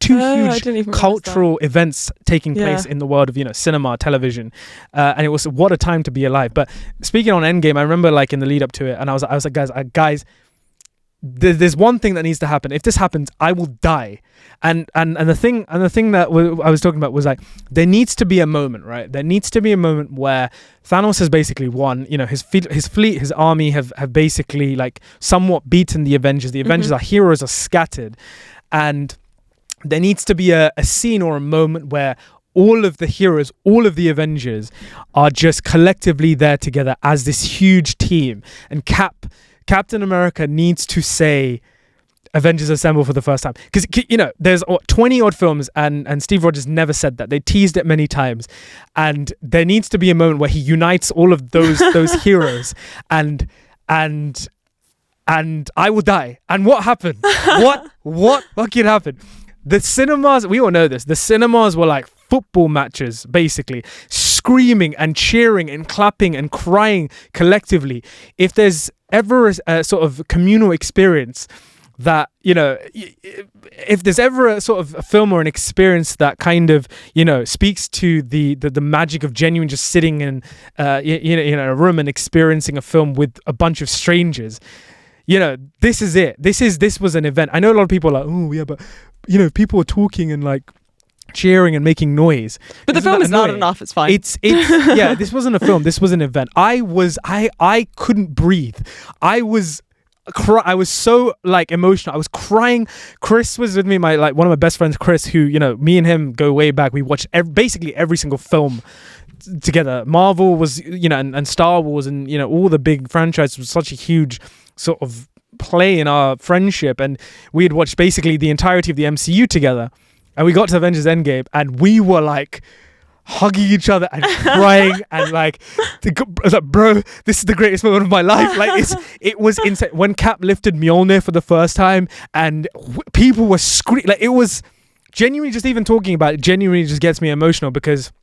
cultural events taking place in the world of cinema, television, and it was what a time to be alive. But speaking on Endgame, I remember like in the lead up to it, and I was like, guys, there's one thing that needs to happen. If this happens, I will die. And the thing that I was talking about was like, there needs to be a moment, right? There needs to be a moment where Thanos has basically won. His fleet, his army have basically like somewhat beaten the Avengers. The Avengers, our heroes, are scattered, and there needs to be a scene or a moment where all of the heroes, all of the Avengers, are just collectively there together as this huge team, and Captain America needs to say, Avengers Assemble for the first time. Because, you know, there's 20 odd films and Steve Rogers never said that. They teased it many times. And there needs to be a moment where he unites all of those heroes and I will die. And what happened? What fucking happened? The cinemas, we all know this, the cinemas were like football matches, basically, screaming and cheering and clapping and crying collectively. If there's ever a sort of communal experience that, you know, if there's ever a sort of a film or an experience that kind of, you know, speaks to the magic of genuine just sitting in a room and experiencing a film with a bunch of strangers, you know, this is it. This was an event. I know a lot of people are like, oh yeah, but you know, people were talking and like cheering and making noise. But the film is not enough. It's fine. It's yeah. This wasn't a film. This was an event. I couldn't breathe. I was so like emotional. I was crying. Chris was with me, one of my best friends, Chris, who, you know, me and him go way back. We watched basically every single film together. Marvel was, you know, and Star Wars and, you know, all the big franchises was such a huge sort of play in our friendship, and we had watched basically the entirety of the MCU together, and we got to Avengers Endgame and we were like hugging each other and crying and like, I was like, bro, this is the greatest moment of my life. Like it was insane when Cap lifted Mjolnir for the first time and people were screaming. Like, it was genuinely, just even talking about it genuinely just gets me emotional because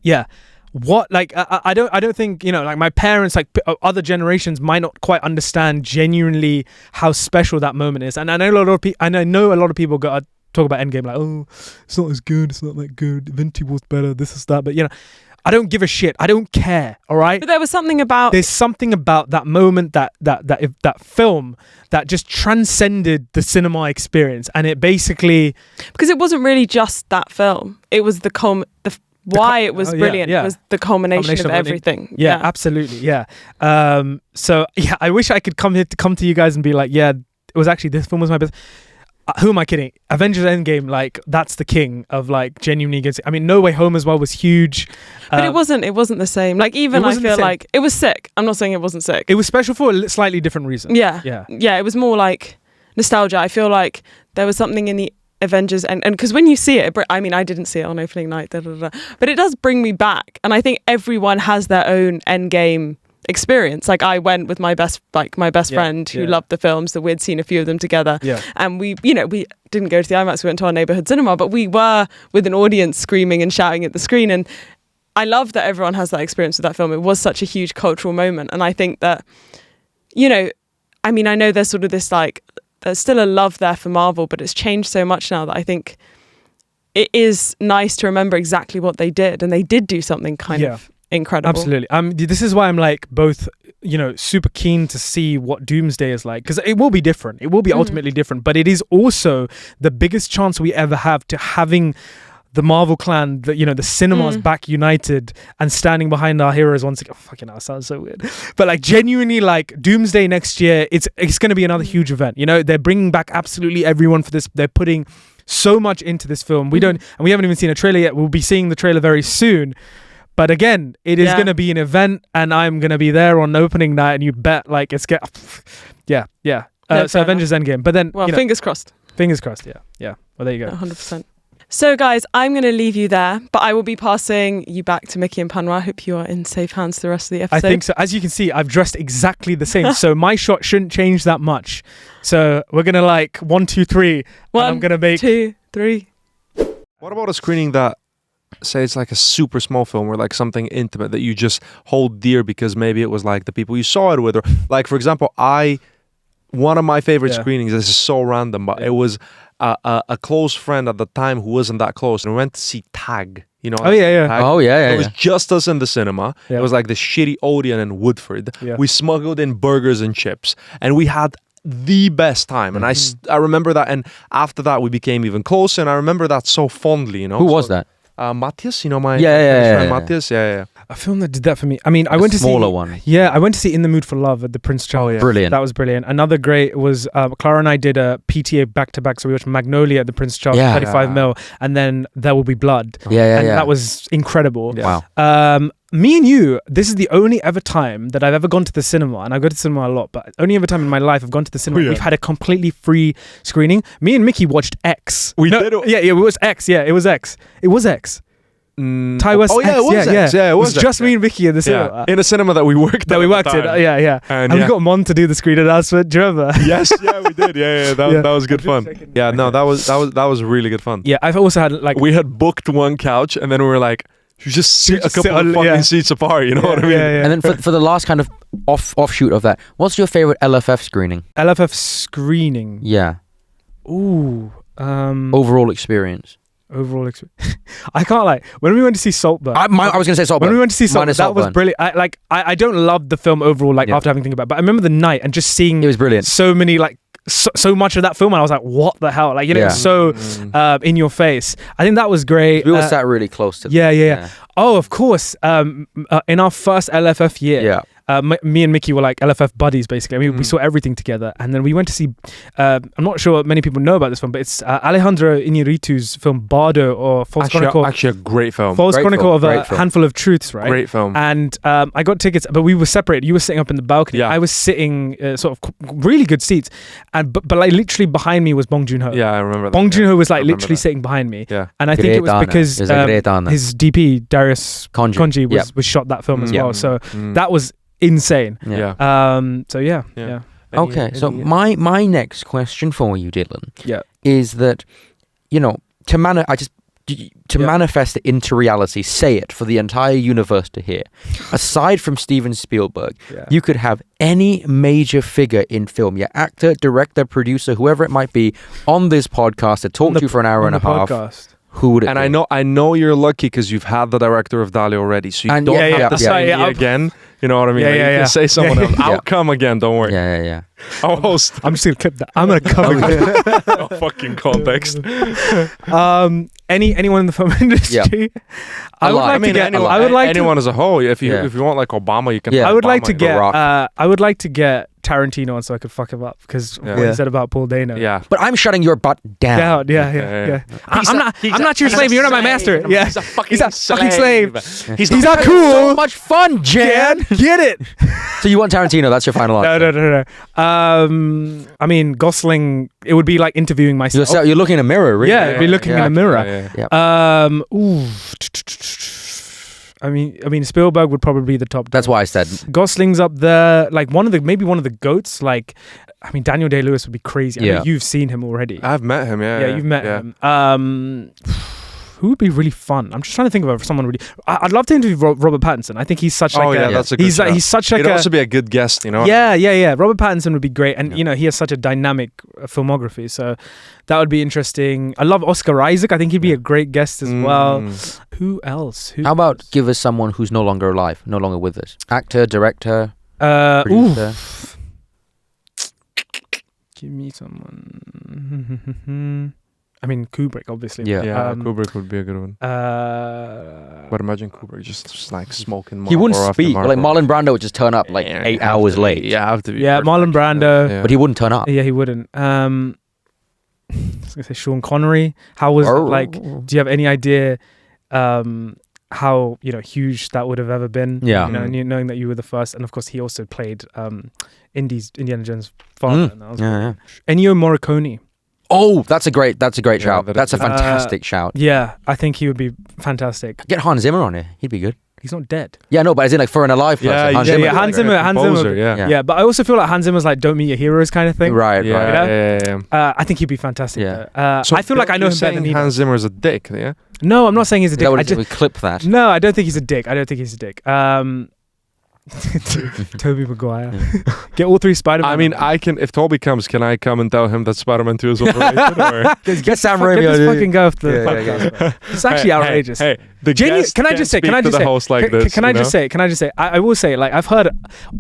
I don't think, you know, like my parents, like other generations might not quite understand genuinely how special that moment is. And I know a lot of people talk about Endgame like, oh, it's not as good, it's not that good, Infinity War's better, this is that. But, you know, I don't give a shit. I don't care. All right. But there's something about that moment, that film that just transcended the cinema experience, and it basically, because it wasn't really just that film. It was why it was brilliant was the culmination of everything. Yeah, absolutely. Yeah. So yeah, I wish I could come to you guys and be like, yeah, it was actually, this film was my best. Who am I kidding? Avengers Endgame, like, that's the king of like genuinely good. I mean, No Way Home as well was huge. But it wasn't the same. Like, even I feel like it was sick. I'm not saying it wasn't sick. It was special for a slightly different reason. Yeah. It was more like nostalgia. I feel like there was something in the Avengers and because when you see it, I mean, I didn't see it on opening night, but it does bring me back, and I think everyone has their own Endgame experience. Like, I went with my best friend who loved the films, so we'd seen a few of them together, and we didn't go to the IMAX, we went to our neighborhood cinema, but we were with an audience screaming and shouting at the screen, and I love that everyone has that experience with that film. It was such a huge cultural moment, and I think that, you know, I mean, I know there's sort of this like, there's still a love there for Marvel, but it's changed so much now that I think it is nice to remember exactly what they did, and they did do something kind of incredible. Absolutely. This is why I'm like both, you know, super keen to see what Doomsday is like, because it will be different. It will be ultimately different, but it is also the biggest chance we ever have to having the Marvel clan, the cinemas back united and standing behind our heroes once again. Oh, fucking hell, sounds so weird. But like, genuinely, like, Doomsday next year, it's going to be another huge event. You know, they're bringing back absolutely everyone for this. They're putting so much into this film. We haven't even seen a trailer yet. We'll be seeing the trailer very soon. But again, it is going to be an event, and I'm going to be there on opening night, and you bet, like, so Avengers Endgame. But then, fingers crossed. Fingers crossed, yeah. Well, there you go. 100%. So guys, I'm going to leave you there, but I will be passing you back to Mickey and Panwa. I hope you are in safe hands the rest of the episode. I think so. As you can see, I've dressed exactly the same, so my shot shouldn't change that much. So we're going to like 1, 2, 3. And I'm going to make 2, 3. What about a screening that, say, it's like a super small film or like something intimate that you just hold dear because maybe it was like the people you saw it with, or like, for example, one of my favorite screenings, this is so random, but it was a close friend at the time who wasn't that close, and we went to see Tag. You know? Tag. It was just us in the cinema. It was like the shitty Odeon in Woodford. We smuggled in burgers and chips, and we had the best time. And I remember that, and after that we became even closer, and I remember that so fondly. You know, who was that? Matthias, you know, my friend Matthias. Yeah. A film that did that for me. I mean, I went to see smaller one. Yeah, I went to see In the Mood for Love at the Prince Charles. Oh, yeah. Brilliant. That was brilliant. Another great was Clara and I did a PTA back-to-back, so we watched Magnolia at the Prince Charles, 35 mil, and then There Will Be Blood. Yeah. That was incredible. Wow. me and you, this is the only ever time that I've ever gone to the cinema, and I go to the cinema a lot, but only ever time in my life I've gone to the cinema. Yeah. We've had a completely free screening. Me and Mickey watched X. We did. Yeah, it was X. Yeah, it was X. It was X. Ty West. Oh yeah, X. it was X. Yeah, it was X, just yeah. me and Mickey in the cinema. Yeah. In a cinema that we worked That we worked in. at. Yeah. And yeah. we got Mon to do the screen announcement. Do you remember? Yes, yeah, we did. Yeah. That was good fun. Yeah, no, that was really good fun. Yeah, I've also had like We had booked one couch, and then we were like, you just sit a just couple sit on- of fucking yeah. seats apart. You know what I mean? Yeah. And then for the last kind of offshoot of that, what's your favorite LFF screening? LFF screening. Yeah. Ooh. Overall experience. Overall experience. I can't like when we went to see Saltburn. I was going to say Saltburn. When we went to see Saltburn, Minus that was Saltburn. brilliant. I don't love the film overall. Like Yeah. after having to think about it, but I remember the night and just seeing It was brilliant. so many like so much of that film, and I was like, what the hell? Like, you know, Yeah. it was so in your face. I think that was great. We all sat really close to them. Yeah. Oh, of course. In our first LFF year, me and Mickey were like LFF buddies, basically. I mean, we saw everything together. And then we went to see, I'm not sure many people know about this film, but it's Alejandro Iñárritu's film Bardo, or False Chronicle. Actually, a great film. False Great Chronicle film, of a great film. Handful of Truths, right? Great film. And I got tickets, but we were separated. You were sitting up in the balcony. Yeah. I was sitting sort of really good seats. And but like literally behind me was Bong Joon-ho. Yeah, I remember that. Bong Joon-ho was I like remember literally that. sitting behind me. Yeah. And I think it was Great because Anna. It was a great Anna. his DP, Darius Konji, Yeah. was shot that film as Yeah. well. So Mm. that was insane. Yeah. So yeah. Okay, so my next question for you, Dylan, Yeah. is that, you know, to Yeah. manifest it into reality, say it for the entire universe to hear. Aside from Steven Spielberg, Yeah. you could have any major figure in film, your actor, director, producer, whoever it might be, on this podcast to talk to you for an hour On and a the half. podcast. Who would it And be? I know you're lucky because you've had the director of Dali already, so you And don't yeah, have yeah, to yeah. say Yeah, me again. You know what I mean? Yeah, Like, yeah, you yeah. can say someone else. Yeah. I'll come again. Don't worry. Yeah. I'll host. I'm just gonna clip that. I'm gonna cover No fucking context. anyone in the film industry. I would Alive. like I mean, to get. anyone, I would like anyone as a whole. If you Yeah. if you want like Obama, you can. Yeah. have I would like Obama, to you know. get. Rock. I would like to get Tarantino on so I could fuck him up because Yeah. what he said about Paul Dano. Yeah. But I'm shutting your butt down. Yeah. He's I'm not your slave. You're not my master. Yeah. He's a fucking He's a fucking slave. He's He's not So cool. much fun, Jan. Get it? So you want Tarantino? That's your final answer. No. I mean, Gosling. It would be like interviewing myself. You're looking in a mirror, really. Yeah, be looking in a mirror. Yeah. Ooh. I mean, Spielberg would probably be the top. That's why I said. Gosling's up there. Like maybe one of the goats. Like, I mean, Daniel Day-Lewis would be crazy. I Yeah. mean, you've seen him already. I've met him. Yeah. You've met him. Who would be really fun? I'm just trying to think of someone really. I'd love to interview Robert Pattinson. I think he's such like that's a good he's shout. he's such like He'd a also be a good guest, you know. yeah. Robert Pattinson would be great, and Yeah. you know he has such a dynamic filmography, so that would be interesting. I love Oscar Isaac. I think he'd be a great guest as well. Who else? How about give us someone who's no longer alive, no longer with us? Actor, director, Ooh, producer. give me someone. I mean, Kubrick, obviously. Yeah. Yeah, Kubrick would be a good one. But imagine Kubrick just like smoking. He wouldn't Marlboro after speak. Like Marlboro. Marlon Brando would just turn up like 8 hours late. Yeah, have to be. Yeah, perfect. Marlon Brando. Yeah. But he wouldn't turn up. Yeah, he wouldn't. I was gonna say Sean Connery. How was like? Do you have any idea how huge that would have ever been? Yeah. You know, and knowing that you were the first, and of course he also played Indiana Jones' father. And that was Yeah. Ennio Morricone. Oh, that's a great shout. that That's a is- fantastic shout. Yeah, I think he would be fantastic. Get Hans Zimmer on it. He'd be good. He's not dead. Yeah, no, but as in like for an alive person. Yeah, Hans yeah, Zimmer. yeah, Hans Zimmer. Hans Zimmer. Composer, yeah. Yeah, but I also feel like Hans Zimmer's like "Don't meet your heroes" kind of thing. Right, Yeah, right. know? yeah. I think he'd be fantastic. Yeah. though. So I feel like I know you're him better than saying he Hans does. Zimmer's a dick, yeah? No, I'm not saying he's a dick. We clip that. No, I don't think he's a dick. Tobey Maguire. Get all 3 Spider-Man. I mean, if Toby comes, can I come and tell him that Spider-Man 2 is overrated? Or? Get Sam Get Raimi this on it. fucking guy off the Yeah, podcast. yeah. It's actually outrageous. Hey, the guest Can I can't just say? speak Can I to just the say? host like Can, this, can I you just know? say? Can I just say? I will say, like, I've heard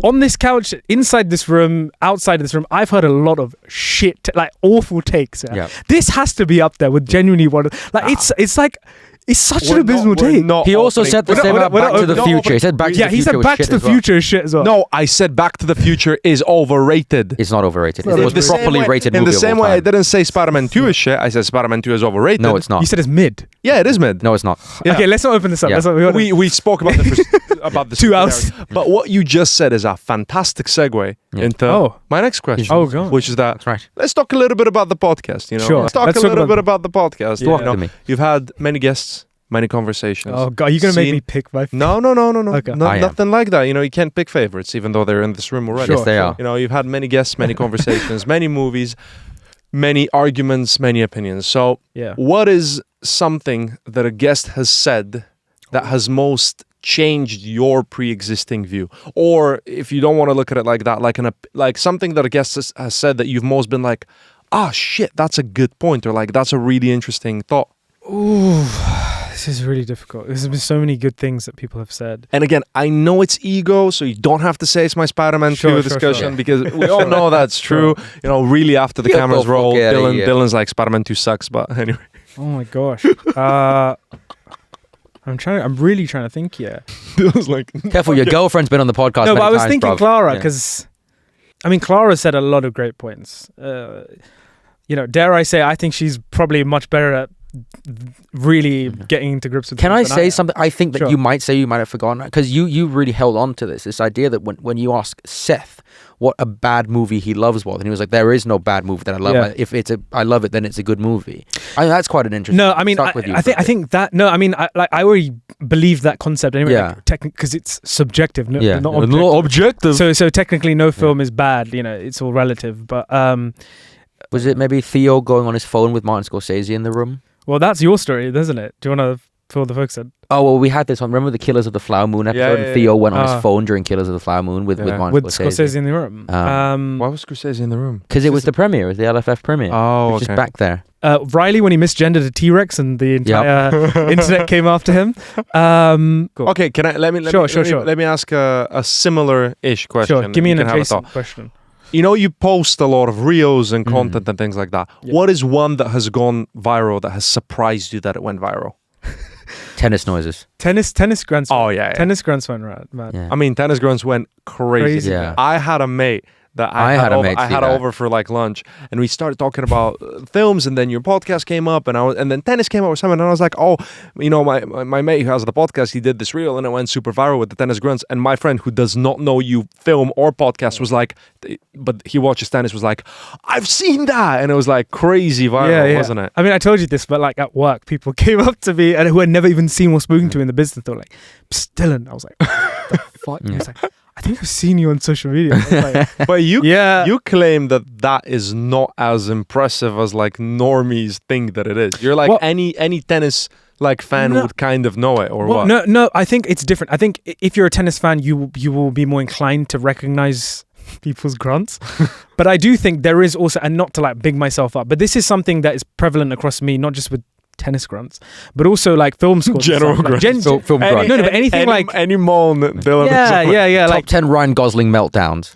on this couch, inside this room, outside of this room, I've heard a lot of shit, like awful takes. Yeah. This has to be up there with genuinely one. Like, it's like. It's such an abysmal take. He also said the We're same not- about we're Back not to the open- Future. He said Back to Yeah, the he Future said was Back to shit the as well. Future is shit as well. No, I said Back to the Future is overrated. It's not overrated. Well, It was the same properly rated In movie the of same all way, I time. didn't say Spider-Man 2 is shit. I said Spider-Man 2 is overrated. No, it's not. You said it's mid. Yeah, it is mid. No, it's not. Yeah. Okay, let's not open this up. Yeah. Let's not, We spoke about it about the 2 hours. superiority. But what you just said is a fantastic segue into Oh. my next question. Oh, God. Which is that That's right. let's talk a little bit about the podcast. You know, Sure. let's talk Let's a talk little about bit about the podcast. Yeah. You Talk know, to me. you've had many guests, many conversations. Oh God, you're gonna make Seen- me pick my. No. Okay. I am. Nothing like that. You know, you can't pick favorites, even though they're in this room already. Sure, Yes, they sure. are. You know, you've had many guests, many conversations, many movies, many arguments, many opinions. So, Yeah. what is something that a guest has said that has most changed your pre-existing view? Or if you don't want to look at it like that, like something that a guest has said that you've most been like, ah, shit, that's a good point, or like that's a really interesting thought. Ooh, this is really difficult. There's been so many good things that people have said. And again, I know it's ego, so you don't have to say it's my Spider-Man 2 discussion sure. because we all know that's true. You know, really after the Get cameras the roll, fuck outta here. Dylan's like, Spider-Man 2 sucks, but anyway. Oh my gosh. I'm really trying to think here. Dylan's like, Careful, your girlfriend's been on the podcast. No, but many I was times, thinking bruv. Clara Yeah. because, I mean, Clara said a lot of great points. You know, dare I say, I think she's probably much better at really getting to grips with. Can I things than say am. something? I think that Sure. you might say you might have forgotten because you really held on to this idea that when you ask Seth what a bad movie he loves was, and he was like, there is no bad movie that I love. Yeah. If I love it, then it's a good movie. I mean, that's quite an interesting. No, I mean, stuck with you I for a think bit. that. No, I mean, I already believe that concept anyway. Yeah. Because it's subjective, not Yeah, objective. not objective. So technically, no film is bad. You know, it's all relative. But Was it maybe Theo going on his phone with Martin Scorsese in the room? well, that's your story, isn't it? Do you want to fill the focus in? Oh well, we had this one. Remember the Killers of the Flower Moon episode? Yeah, and Theo went on Ah. his phone during Killers of the Flower Moon with Yeah. Martin With Scorsese in the room. why was Scorsese in the room? Because it was the premiere, it was the LFF premiere. Oh, He was okay. just back there. Riley, when he misgendered a T-Rex and the entire internet came after him. Cool. Okay, can I let me Sure. let me ask a similar-ish question. Sure, give me You an can have a adjacent thought. question. You know, you post a lot of reels and content and things like that. Yeah. What is one that has gone viral that has surprised you that it went viral? Tennis noises. Tennis grunts. Oh yeah, Tennis grunts went right, man. Yeah. I mean, tennis grunts went crazy. Crazy. Yeah. I had a mate that I had a mate I do had that. over for like lunch, and we started talking about films, and then your podcast came up, and then tennis came up or something, and I was like, oh, you know, my mate who has the podcast, he did this reel, and it went super viral with the tennis grunts, and my friend who does not know you film or podcast was like, but he watches tennis, was like, I've seen that, and it was like crazy viral, wasn't it? I mean, I told you this, but like at work, people came up to me and who had never even seen or spoken to in the business. They were like, Psst, Dylan. I was like, what the fuck? Yeah. I was like, I think I've seen you on social media. I was like, But you yeah. you claim that is not as impressive as like normies think that it is. You're like Well- any tennis like fan No. would kind of know it, or Well, what? no. I think it's different. I think if you're a tennis fan, you will be more inclined to recognize people's grunts. But I do think there is also, and not to like big myself up, but this is something that is prevalent across me, not just with tennis grunts, but also like film scores. and General stuff. Like, grunts. Film Any- grunt. No, but anything any, like any moan that Dylan is yeah, Top like 10 Ryan Gosling meltdowns.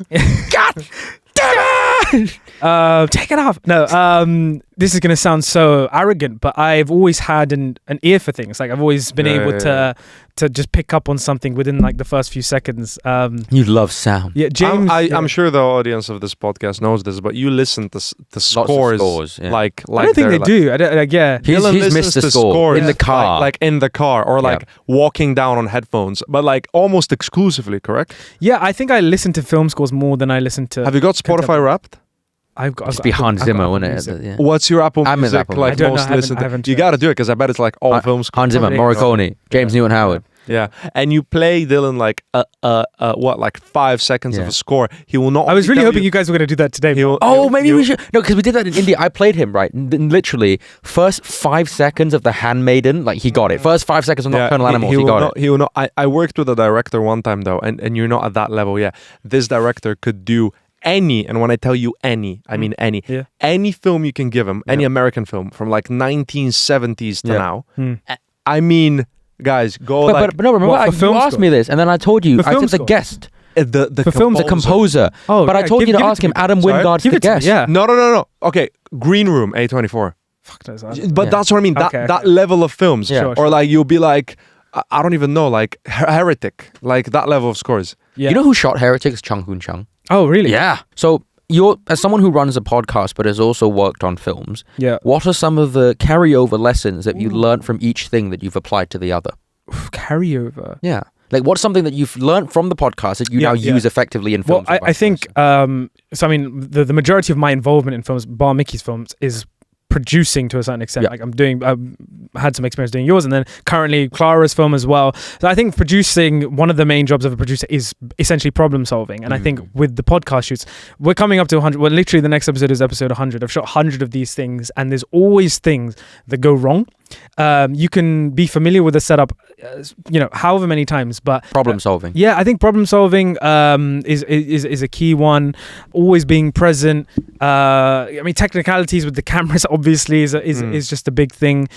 take it off. No, this is gonna sound so arrogant, but I've always had an ear for things. Like I've always been able to just pick up on something within like the first few seconds. You love sound. Yeah, James. I'm sure the audience of this podcast knows this, but you listen to scores, scores, yeah. like I don't think they're they like, do. I don't, like, yeah. He's Dylan missed listens the to score scores in the car. like in the car, or like walking down on headphones, but like almost exclusively, correct? Yeah, I think I listen to film scores more than I listen to. Have you got Spotify Wrapped? It's be Hans Zimmer, Apple wouldn't Music. it? Yeah. What's your Apple I'm in Music Apple like Music. I don't most know, I listened haven't to? You got to do it because I bet it's like all film scores. Hans Zimmer, Morricone, James Newton Howard. Yeah, and you play Dylan like like 5 seconds of Yeah. a score. He will not. I was only really tell hoping you guys were going to do that today. He will, Oh, maybe we should. No, because we did that in India. I played him, right? Literally, first 5 seconds of The Handmaiden, like he got it. First 5 seconds of Nocturnal Animals, he will got not, it. He will not. I worked with a director one time though, and you're not at that level yet. This director could do any, and when I tell you any, I mean any. Yeah. Any film you can give him, any Yeah. American film from like 1970s to Yeah. now. Hmm. I mean, guys, go But, like but no, remember, What, for you film asked score? me this, and then I told you, For I film said the score? guest, the For films, the composer. Oh, But I yeah, told you give to it ask him, me. Adam Sorry? Wingard's Give the it to me, guest. yeah. No. Okay, Green Room, A24. Fuck knows. But Yeah. that's what I mean. Okay, that okay. level of films, Yeah. Sure, or like you'll be like, I don't even know, like Heretic, like that level of scores. Yeah. You know who shot Heretics? Chung Hoon Chung. Oh, really? Yeah. So you're, as someone who runs a podcast but has also worked on films, Yeah. what are some of the carryover lessons that you learned from each thing that you've applied to the other? Carryover. Yeah. Like, what's something that you've learned from the podcast that you now use effectively in films? Well, I think, so I mean, the majority of my involvement in films, bar Mickey's films, is producing to a certain extent. Like I've had some experience doing yours, and then currently Clara's film as well. So I think producing, one of the main jobs of a producer is essentially problem solving. And I think with the podcast shoots, we're coming up to 100. Well, literally the next episode is episode 100. I've shot 100 of these things, and there's always things that go wrong. You can be familiar with the setup, however many times, but problem solving. Yeah, I think problem solving is a key one. Always being present. I mean, technicalities with the cameras obviously is just a big thing.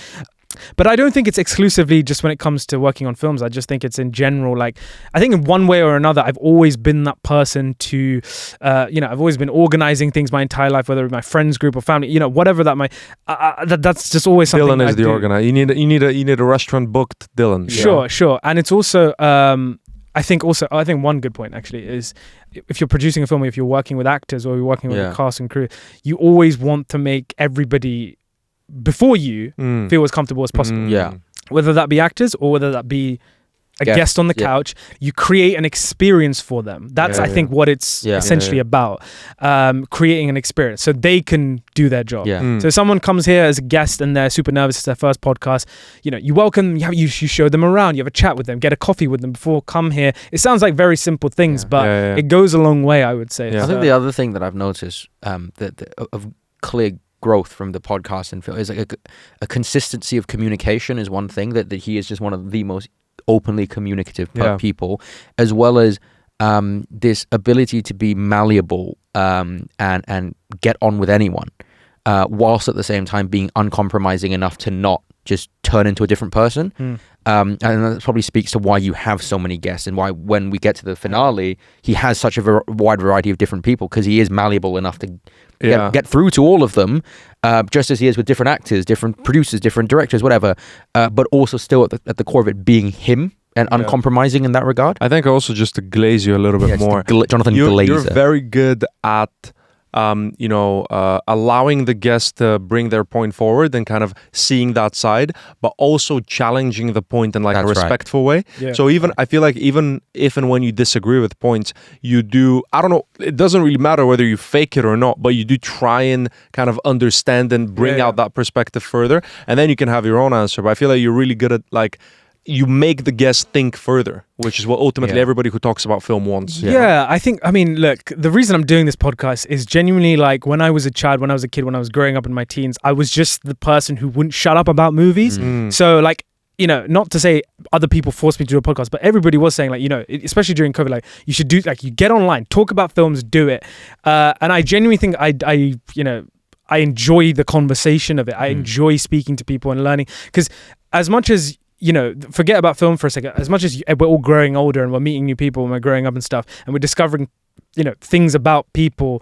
But I don't think it's exclusively just when it comes to working on films. I just think it's in general. Like, I think in one way or another, I've always been that person to, I've always been organizing things my entire life, whether it's my friends group or family, whatever that might. That's just always something. Dylan is the organizer. You need a restaurant booked, Dylan. Sure. And it's also, I think one good point actually is, if you're producing a film, if you're working with actors or you're working with a cast and crew, you always want to make everybody before you feel as comfortable as possible. Whether that be actors or whether that be a guest on the couch, you create an experience for them. That's I think what it's essentially about. Creating an experience so they can do their job. So if someone comes here as a guest and they're super nervous, it's their first podcast, you welcome, you show them around, you have a chat with them, get a coffee with them before come here. It sounds like very simple things, but it goes a long way, I would say. I think the other thing that I've noticed that of clear growth from the podcast and film is like a consistency of communication is one thing, that he is just one of the most openly communicative people, as well as this ability to be malleable and get on with anyone, whilst at the same time being uncompromising enough to not just turn into a different person. And that probably speaks to why you have so many guests and why when we get to the finale he has such a wide variety of different people, because he is malleable enough to get through to all of them, just as he is with different actors, different producers, different directors, whatever, but also still at the core of it being him and uncompromising in that regard. I think also just to glaze you a little bit more, Jonathan Glazer. You're very good at allowing the guest to bring their point forward and kind of seeing that side, but also challenging the point in like a respectful way. So I feel like even if and when you disagree with points, you do, I don't know, it doesn't really matter whether you fake it or not, but you do try and kind of understand and bring out that perspective further, and then you can have your own answer. But I feel like you're really good at like, you make the guest think further, which is what ultimately everybody who talks about film wants. I mean, look, the reason I'm doing this podcast is genuinely like when I was a child, when I was a kid, when I was growing up in my teens, I was just the person who wouldn't shut up about movies. So like, not to say other people forced me to do a podcast, but everybody was saying like, especially during COVID, like you should do, like you get online, talk about films, do it. And I genuinely think I enjoy the conversation of it. I enjoy speaking to people and learning, because as much as forget about film for a second. As much as we're all growing older and we're meeting new people and we're growing up and stuff, and we're discovering, things about people,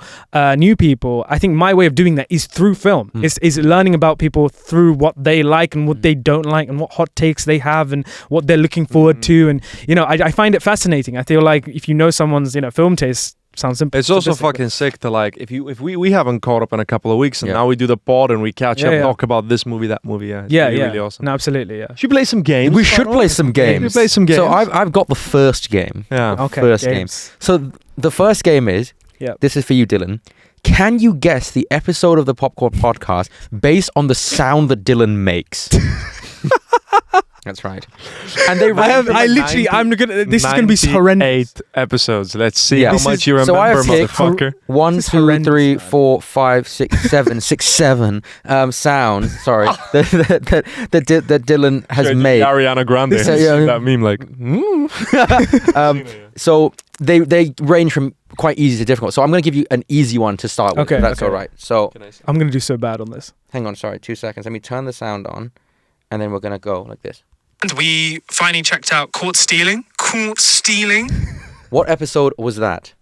new people. I think my way of doing that is through film. Is learning about people through what they like and what they don't like, and what hot takes they have and what they're looking forward to. And I find it fascinating. I feel like if you know someone's film taste. Sounds simple. It's also fucking sick to like, if we haven't caught up in a couple of weeks, and now we do the pod and we catch up, talk about this movie, that movie. It's really awesome. No, absolutely. Should we play some games? We should play some games. So I've got the first game. First game. So the first game is, this is for you, Dylan. Can you guess the episode of the Popcorn Podcast based on the sound that Dylan makes? That's right. And they this is gonna be horrendous. 8 episods. Let's see how much you remember, motherfucker. 1, 2, 3, 4, 5, 6, 7, 7 sounds. Sorry, that Dylan has made. Ariana Grande. That meme, like. So they range from quite easy to difficult. So I'm going to give you an easy one to start with. If that's all right. So I'm going to do so bad on this. Hang on, sorry, 2 seconds. Let me turn the sound on, and then we're going to go like this. And we finally checked out Caught Stealing. What episode was that?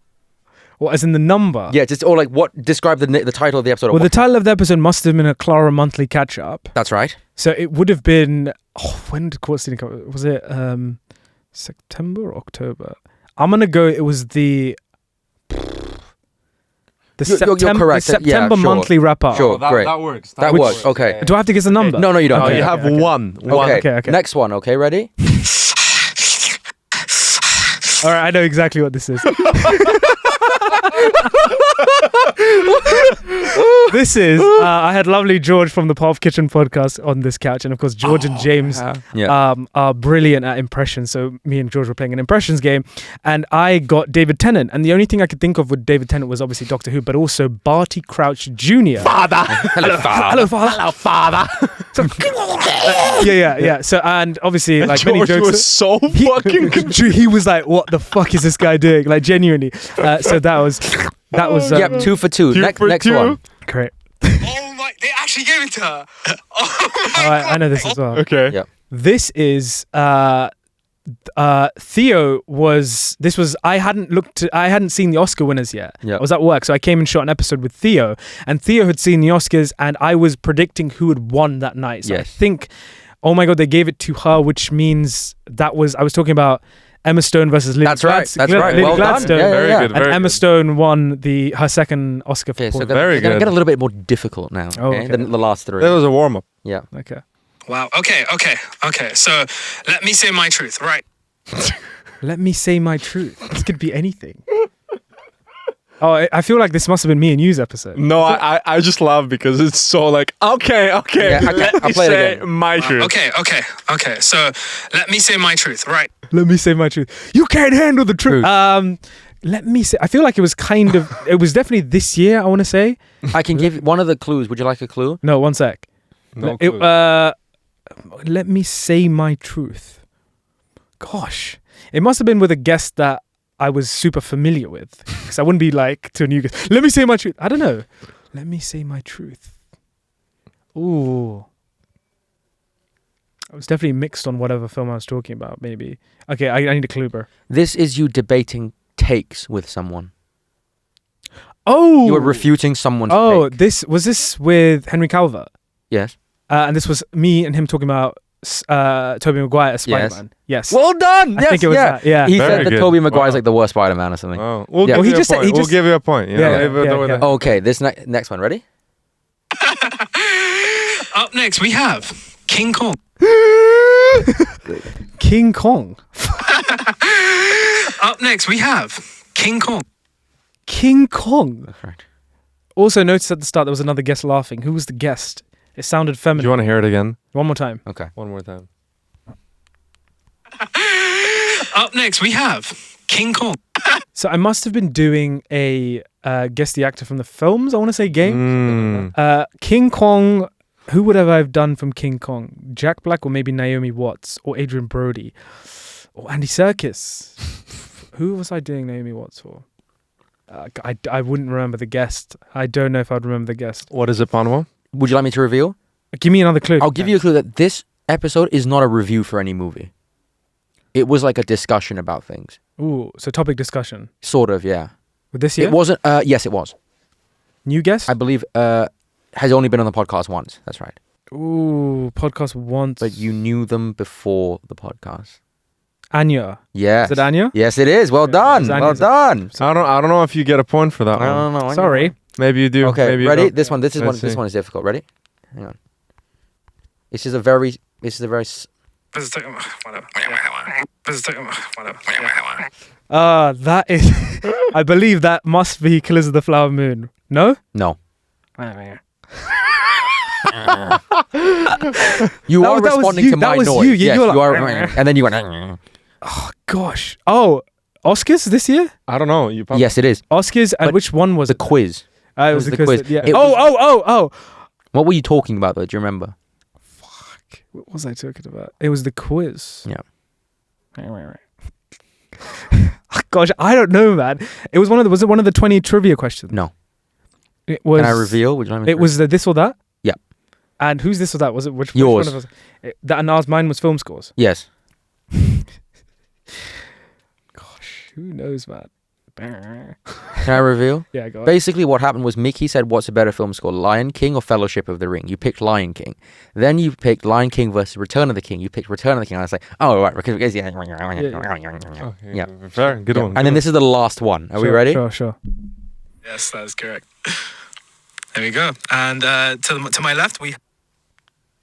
What, as in the number? Yeah, describe the title of the episode. Well, the title of the episode must have been a Clara monthly catch-up. That's right. So it would have been, when did Caught Stealing come? Was it September or October? I'm going to go, it was the you're correct. September monthly wrap-up. Sure, great. That works. That works, okay. Do I have to guess the number? No, you don't. You have one. Okay. Next one, okay, ready? All right, I know exactly what this is. This is I had lovely George from the Pop Kitchen podcast on this couch, and of course George and James are brilliant at impressions. So me and George were playing an impressions game, and I got David Tennant, and the only thing I could think of with David Tennant was obviously Doctor Who, but also Barty Crouch Jr. Father. Hello, father. Hello, father. So, yeah. So, and obviously, like many George jokes, was so fucking he was like, "What the fuck is this guy doing?" Like genuinely. So that was. Yep, 2 for 2. Next one. Great. Oh my! They actually gave it to her. Oh my God. I know this as well. Okay. Yep. This is Theo was. This was. I hadn't seen the Oscar winners yet. Yeah. I was at work, so I came and shot an episode with Theo, and Theo had seen the Oscars, and I was predicting who had won that night. So I Yes. think, oh my God, they gave it to her, which means I was talking about Emma Stone versus Lily That's right. That's right. Lily Well done. Gladstone. Yeah, Very good. And Very Emma good. Stone won her second Oscar for Okay, so porn. Very they're going to good. get a little bit more difficult now Oh, okay. than the last 3. That was a warm up. Yeah. Okay. Wow. Okay. So let me say my truth. Right. Let me say my truth. This could be anything. Oh, I feel like this must have been me and you's episode. No, I just laugh because it's so like okay. Yeah, okay, Let I'll me play it say again. my truth. Okay. So let me say my truth. Right. Let me say my truth. You can't handle the truth. Let me say. I feel like it was it was definitely this year, I want to say. I can give one of the clues. Would you like a clue? No, one sec. No It, clue. let me say my truth. Gosh. It must have been with a guest that I was super familiar with. Because I wouldn't be like to a new guest. Let me say my truth. I don't know. Let me say my truth. Ooh. I was definitely mixed on whatever film I was talking about, maybe. Okay, I need a clue, bro. This is you debating takes with someone. Oh! You were refuting someone's Oh, take. this with Henry Calvert? Yes. And this was me and him talking about Tobey Maguire as Spider-Man. Yes. Well done. I Yes, think it was yeah. that. Yeah. He Very said that good. Tobey Maguire's Wow. like the worst Spider-Man or something. Oh, we'll Yeah. give Well, he you just a said- point. he We'll just- give you a point. Yeah, yeah. Okay, this next one. Ready? Up next we have King Kong. King Kong. Up next we have King Kong. King Kong. That's right. Also noticed at the start there was another guest laughing. Who was the guest? It sounded Do feminine. you want to hear it again? One more time. Okay. One more time. Up next we have King Kong. So I must have been doing a guess the actor from the films, I want to say game. King Kong. Who would have I done from King Kong? Jack Black or maybe Naomi Watts or Adrian Brody or Andy Serkis? Who was I doing Naomi Watts for? I wouldn't remember the guest. I don't know if I'd remember the guest. What is it, Panwa? Would you like me to reveal? Give me another clue. I'll give you a clue that this episode is not a review for any movie. It was like a discussion about things. Ooh, so topic discussion. Sort of, yeah. With this year? It wasn't. Yes, it was. New guest? I believe. Has only been on the podcast once. That's right. Ooh, podcast once. But you knew them before the podcast. Anya. Yes. Is it Anya? Yes, it is. Well done. it's Well Anya's- done. I don't know if you get a point for that I one. don't know. Sorry. Maybe you do. Okay, Maybe you ready? don't. This one. This Let's see. one is difficult. Ready? Hang on. This is a very. Whatever. That is. I believe that must be Killers of the Flower Moon. No? No. You That are was responding you. to That my was noise. you. Yes, You were you are. like, And then you went. Gosh. Oh, Oscars this year? I don't know. You probably Yes, it is. Oscars, and But which one was The it? quiz. It was the quiz. Yeah. It Oh. What were you talking about though? Do you remember? What was I talking about? It was the quiz. Yeah. Gosh, I don't know, man. It was was it one of the 20 trivia questions? No. It was. Can I reveal? Would you like me to It was the this or that? Yeah. And who's this or that? Was it which Yours. one of us? And ours, mine was film scores. Yes. Gosh, who knows, man? Can I reveal? Yeah, go on. Basically, what happened was Mickey said, "What's a better film score, Lion King or Fellowship of the Ring?" You picked Lion King. Then you picked Lion King versus Return of the King. You picked Return of the King. I was like, "Oh, right, because yeah." Yeah. Fair. Good Yeah. one. And then this is the last one. Are we Sure, ready? Sure. Yes, that is correct. There we go. And to my left we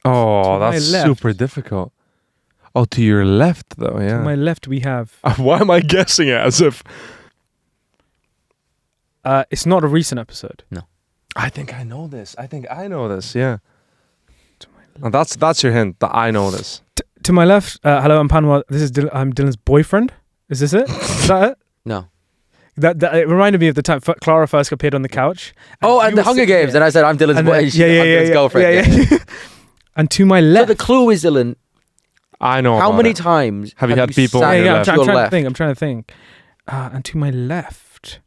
Oh, To my that's left. super difficult. Oh, to your left, though, yeah. To my left, we have. Why am I guessing it as if... It's not a recent episode. I think I know this. Yeah. And that's your hint, that I know this. To my left, hello, I'm Panwa. This is I'm Dylan's boyfriend. Is this it? Is that it? No. That it reminded me of the time Clara first appeared on the couch. And you the were Hunger sitting Games, there. and I said I'm Dylan's And boy. then- I'm Dylan's girlfriend. Yeah. And to my So left. the clue is, Dylan, I know how about many it. times Have you had people sat on your I'm left? to your trying left? to think. And to my left,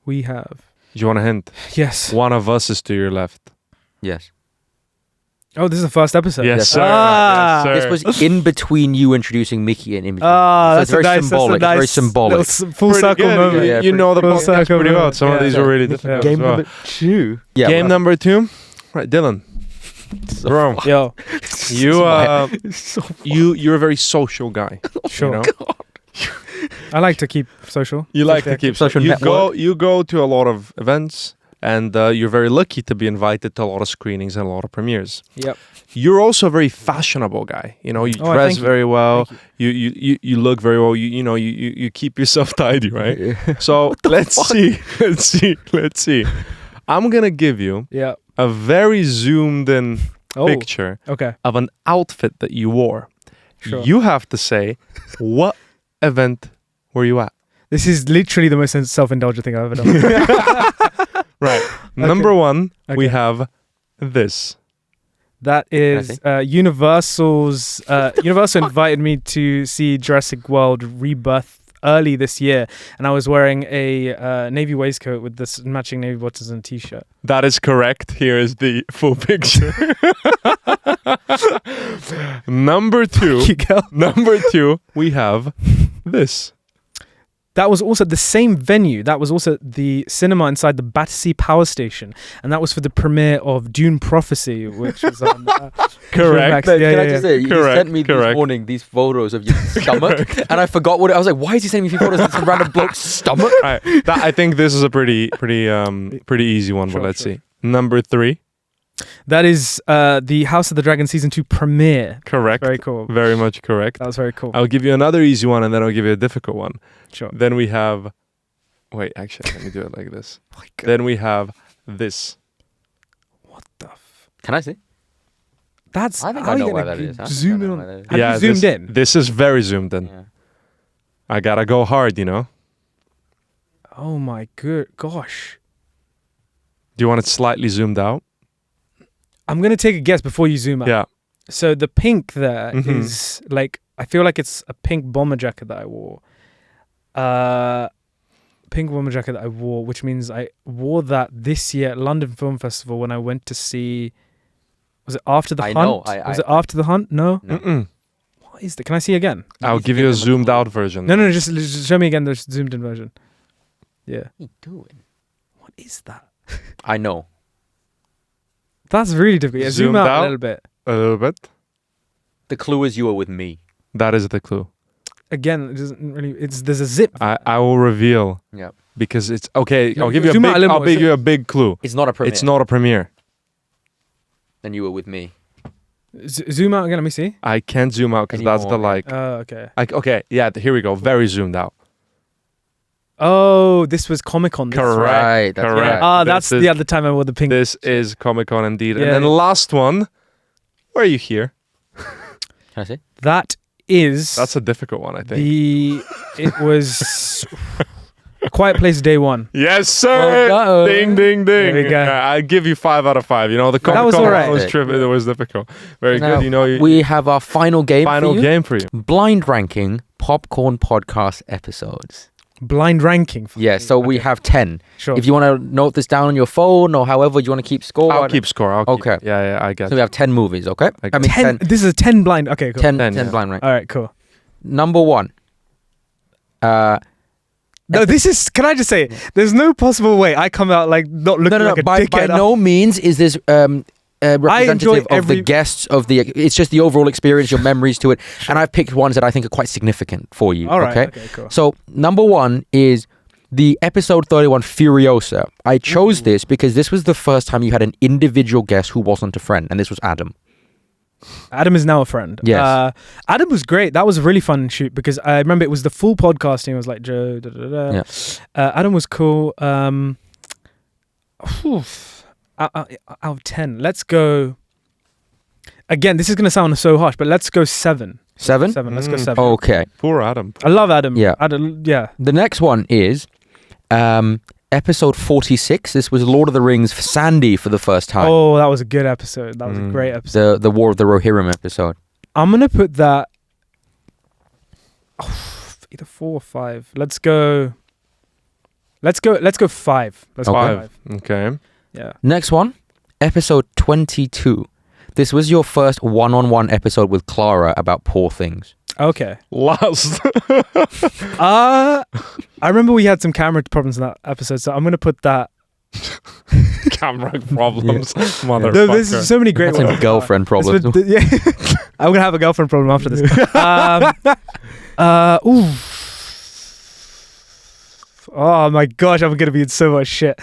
we have. Do you want a hint? Yes. One of us is to your left. Yes. Oh, this is the first episode. Yes, Yes. sir. Ah. Yes, sir. This was in between you introducing Mickey and in between. Ah, So that's it's very a nice, symbolic. That's a nice Very symbolic. little full Pretty circle good. moment. Yeah, You know the full podcast circle pretty well. moment. Some of Yeah. these are really difficult. Yeah. as well. 2. Yeah, Game well, number 2. Right, Dylan. so Bro, Yo, you're a very social guy. sure. You know? I like to keep social. You like to keep Social you network. you go to a lot of events, and you're very lucky to be invited to a lot of screenings and a lot of premieres. Yep. You're also a very fashionable guy. You know, you Oh, dress thank you. very well. Thank You look very well. You keep yourself tidy, right? So let's see. I'm gonna give you Yeah. a very zoomed in Oh. picture Okay. of an outfit that you wore. Sure. You have to say what event were you at? This is literally the most self-indulgent thing I've ever done. Right. Number 1, we Okay. have this. That is Universal's. Universal invited me to see Jurassic World Rebirth early this year, and I was wearing a navy waistcoat with this matching navy buttons and a t-shirt. That is correct. Here is the full picture. Number 2. Number 2, we have this. That was also the same venue. That was also the cinema inside the Battersea Power Station, and that was for the premiere of Dune Prophecy, which was on. Correct. Yeah, Can I yeah, just yeah. say, you Correct, sent me correct. this morning these photos of your stomach, and I forgot what it, I was like, why is he sending me these photos of some random bloke's stomach? Right. I think this is a pretty easy one, Sure, but let's sure. see. Number 3. That is the House of the Dragon season 2 premiere. Correct. Very cool. Very much correct. That was very cool. I'll give you another easy one, and then I'll give you a difficult one. Sure. Then we have... Wait, actually, let me do it like this. My God. Then we have this. What the? Can I see? That's. I think how I are know you where gonna that is. I think I Zoom know in on. where that is. Have you zoomed this, in? This is very zoomed in. Yeah. I gotta go hard, you know? Oh my gosh. Do you want it slightly zoomed out? I'm gonna take a guess before you zoom out. Yeah. So the pink there is Mhm. like, I feel like it's a pink bomber jacket that I wore. Pink bomber jacket that I wore, which means I wore that this year at London Film Festival when I went to see. Was it After the I Hunt? know, Was it After the Hunt? No. No. Mm-mm. What is that? Can I see again? I'll need to give give you a them a zoomed clue. out version. No, just show me again the zoomed in version. Yeah. What are you doing? What is that? I know. That's really difficult. Yeah, zoom Zoomed out out? a little bit. A little bit. The clue is you were with me. That is the clue. Again, it doesn't really. There's a zip. I will reveal Yeah. because it's okay. No, I'll give you a zoom out big. a little I'll more. give you a big clue. It's not a premiere. It's not a premiere. Then you were with me. Zoom out again. Let me see. I can't zoom out because Any that's the more? like. Okay. Okay, yeah. Here we go. Very zoomed out. Oh, this was Comic Con. Correct. Right, that's correct. right. Ah, This that's is- the other time I wore the pink. This is Comic Con indeed. Yeah, And then yeah. last one. Why are you here? Can I see? That is. That's a difficult one, I think. It was Quiet Place Day 1. Yes, sir. Well done. Ding, ding, ding. There we go. I give you 5 out of 5. You know the That Comic was Con alright. was trip. It was difficult. Very Now, good. You know, we have our final game final for you. game for you. Blind ranking popcorn podcast episodes. Blind ranking. Yeah, so we have 10. Sure. If you want to note this down on your phone or however you want to keep score. I'll keep score. Okay. Yeah, I get So we have 10 movies, okay? I I mean, 10. This is a 10 blind. Okay, cool. 10 10, yeah. blind rank. All right, cool. Number 1. No, this is. Can I just say, there's no possible way I come out like not looking like a by dickhead. no means is this representative of every- the guests of the. It's just the overall experience, your memories to it, and I've picked ones that I think are quite significant for you. All right. Okay. Okay, cool. So number 1 is the episode 31 Furiosa. I chose this because this was the first time you had an individual guest who wasn't a friend, and this was Adam. Adam is now a friend. Yes. Adam was great. That was a really fun shoot because I remember it was the full podcasting. It was like Joe. Yeah. Adam was cool. Out of 10, let's go. Again, this is gonna sound so harsh, but let's go 7. 7? 7. Let's go 7. Okay. Poor Adam. I love Adam. Yeah. Adam. Yeah. The next one is episode 46. This was Lord of the Rings Sandy for the first time. Oh, that was a good episode. That was a great episode. The War of the Rohirrim episode. I'm gonna put that either 4 or 5. Let's go 5. Let's go 5. Okay. 5. Okay. Yeah. Next one, episode 22. This was your first one-on-one episode with Clara about poor things. Okay. Last. I remember we had some camera problems in that episode, so I'm gonna put that. Camera problems. Motherfucker. No, there's so many great That's ones. a girlfriend problem. Yeah. I'm gonna have a girlfriend problem after this. Ooh. Oh my gosh, I'm gonna be in so much shit.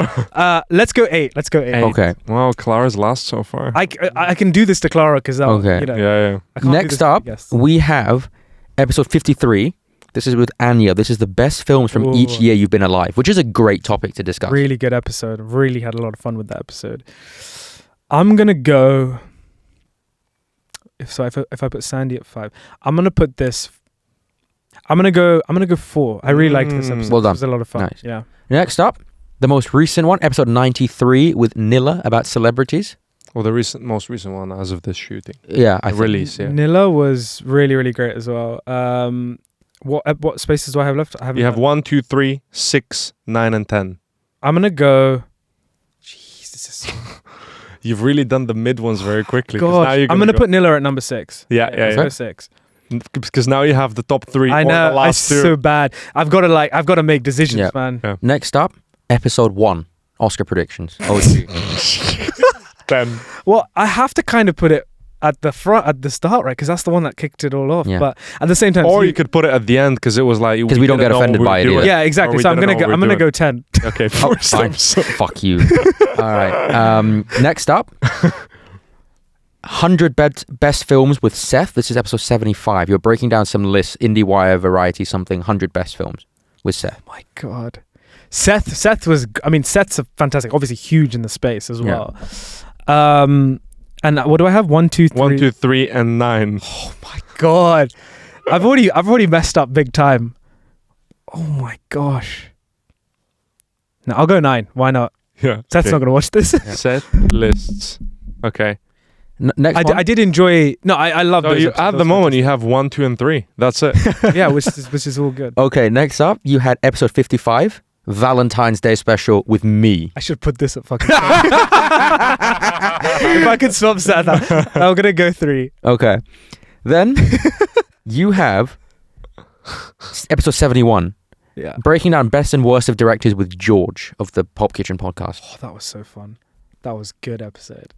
Let's go 8. Let's go 8. Okay. Well, Clara's last so far. I can do this to Clara because Okay. you know. Yeah. I can't do Next this to up, the guests. we have episode 53. This is with Anya. This is the best films from each Ooh. year you've been alive, which is a great topic to discuss. Really good episode. Really had a lot of fun with that episode. I'm gonna go. If I put Sandy at 5, I'm gonna put this. I'm gonna go 4. I really liked this episode. Well done. It was a lot of fun. Nice. Yeah. Next up, the most recent one, episode 93 with Nilla about celebrities. Well, the most recent one as of this shooting. Yeah, I think. Release, yeah. Nilla was really, really great as well. What spaces do I have left? I You have 1, 2, 3, 6, 9, and 10. I'm gonna go. Jeez, this is so You've really done the mid ones very quickly. 'Cause God. now you're I'm gonna go- put Nilla at number 6. Yeah. Let's go 6. Because now you have the top 3. I or know. The last It's 2. so bad. I've got to make decisions, Yeah. man. Yeah. Next up, episode 1, Oscar predictions. OG. 10. Well, I have to kind of put it at the front, at the start, right? Because that's the one that kicked it all off. Yeah. But at the same time, Or you could put it at the end because it was like... 'Cause we don't didn't get know offended what by we it were either. doing. yeah, exactly. Or we So I'm didn't gonna know go. what I'm we gonna were go 10. doing. Okay, Oh, first fine. episode. Fuck you. All right. Next up, 100 best films with Seth. This is episode 75. You're breaking down some lists, IndieWire, Variety, something. 100 best films with Seth. My God, Seth was. I mean, Seth's a fantastic. Obviously, huge in the space as well. And what do I have? 1, 2, 3. 1, 2, 3, and 9. Oh my God, I've already messed up big time. Oh my gosh. No, I'll go 9. Why not? Yeah. Seth's not gonna watch this. Set lists. Okay. Next one. I did enjoy. No, I love So those. you, episodes. at Those the moment, you fantastic. have 1, 2, and 3. That's it. Yeah, which is all good. Okay, next up, you had episode 55, Valentine's Day special with me. I should put this at fucking 10. If I could swap that, I'm gonna go 3. Okay. Then you have episode 71, Yeah. breaking down best and worst of directors with George of the Pop Kitchen podcast. Oh, that was so fun. That was a good episode.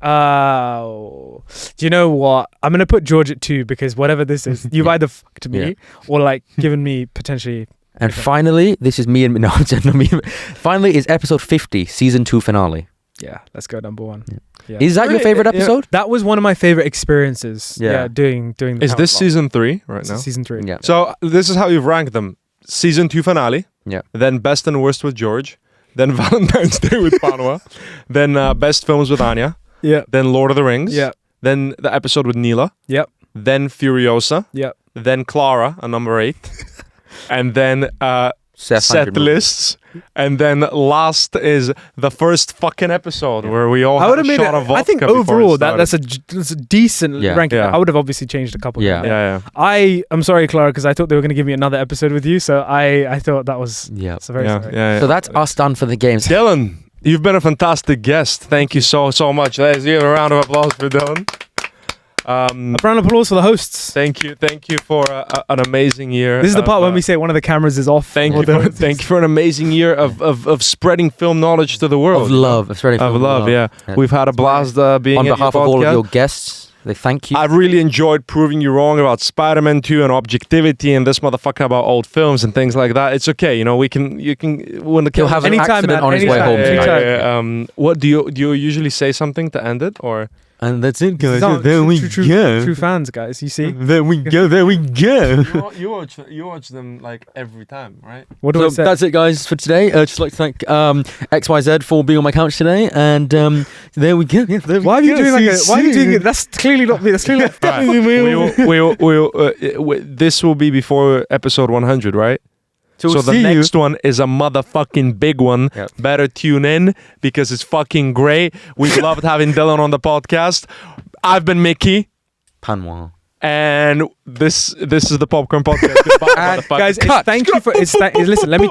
Oh, do you know what? I'm gonna put George at 2 because whatever this is, you've either fucked me or like given me potentially. And Okay. finally, this is me and no, not me. Finally, is episode 50, season 2 finale. Yeah, let's go number 1. Yeah. Is that your favorite episode? That was one of my favorite experiences. Yeah. Yeah, doing. The Is this count-off. season 3 right This now? is season 3. Yeah. So this is how you've ranked them. Season 2 finale. Yeah. Then best and worst with George. Then Valentine's Day with Panwa. Then best films with Anya. Yeah. Then Lord of the Rings. Yeah. Then the episode with Neela. Yep. Then Furiosa. Yep. Then Clara, a number 8. And then Seth set 100 movies. lists. And then last is the first fucking episode where we all I had would a have made it. shot of vodka I think before it overall started. that's a decent Yeah. ranking. Yeah. I would have obviously changed a couple. Yeah. Yeah. I'm sorry, Clara, because I thought they were going to give me another episode with you. So I thought that was. Yeah. So very Yeah. sorry. Yeah. So that's us done for the games. Dylan, you've been a fantastic guest. Thank you so much. Let's give a round of applause for Dylan. A round of applause for the hosts. Thank you for an amazing year. This is the part of, when we say one of the cameras is off. Thank or you the- thank you for an amazing year of spreading film knowledge to the world. Of love. Of Of love, yeah. We've had a blast being On at behalf your of all of podcast. your guests, they thank you. I've really enjoyed proving you wrong about Spider-Man 2 and objectivity and this motherfucker about old films and things like that. It's okay, you can when the He'll have an Anytime, accident man, on his way anytime, home anytime. tonight. What do you usually say something to end it or? And that's it, guys. These aren't There we true, go. True fans, guys. You see? There we go. There we go. You watch them like every time, right? What do So I say? that's it, guys, for today. Just like to thank XYZ for being on my couch today, and there we go. Yeah, there we Why are you go. doing like See Why are you doing soon. it? That's clearly not me. That's clearly This will be before episode 100, right? So, So we'll the see you. next one is a motherfucking big one. Yep. Better tune in because it's fucking great. We loved having Dylan on the podcast. I've been Mickey, Panwa. and this is the Popcorn Podcast. Goodbye, motherfuckers. guys, thank you for listen. Let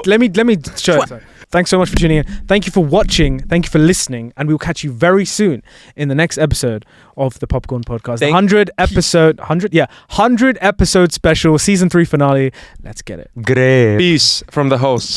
me show it. Thanks so much for tuning in. Thank you for watching. Thank you for listening, and we'll catch you very soon in the next episode of the Popcorn Podcast. The 100 episode special, season 3 finale. Let's get it. Great. Peace from the hosts.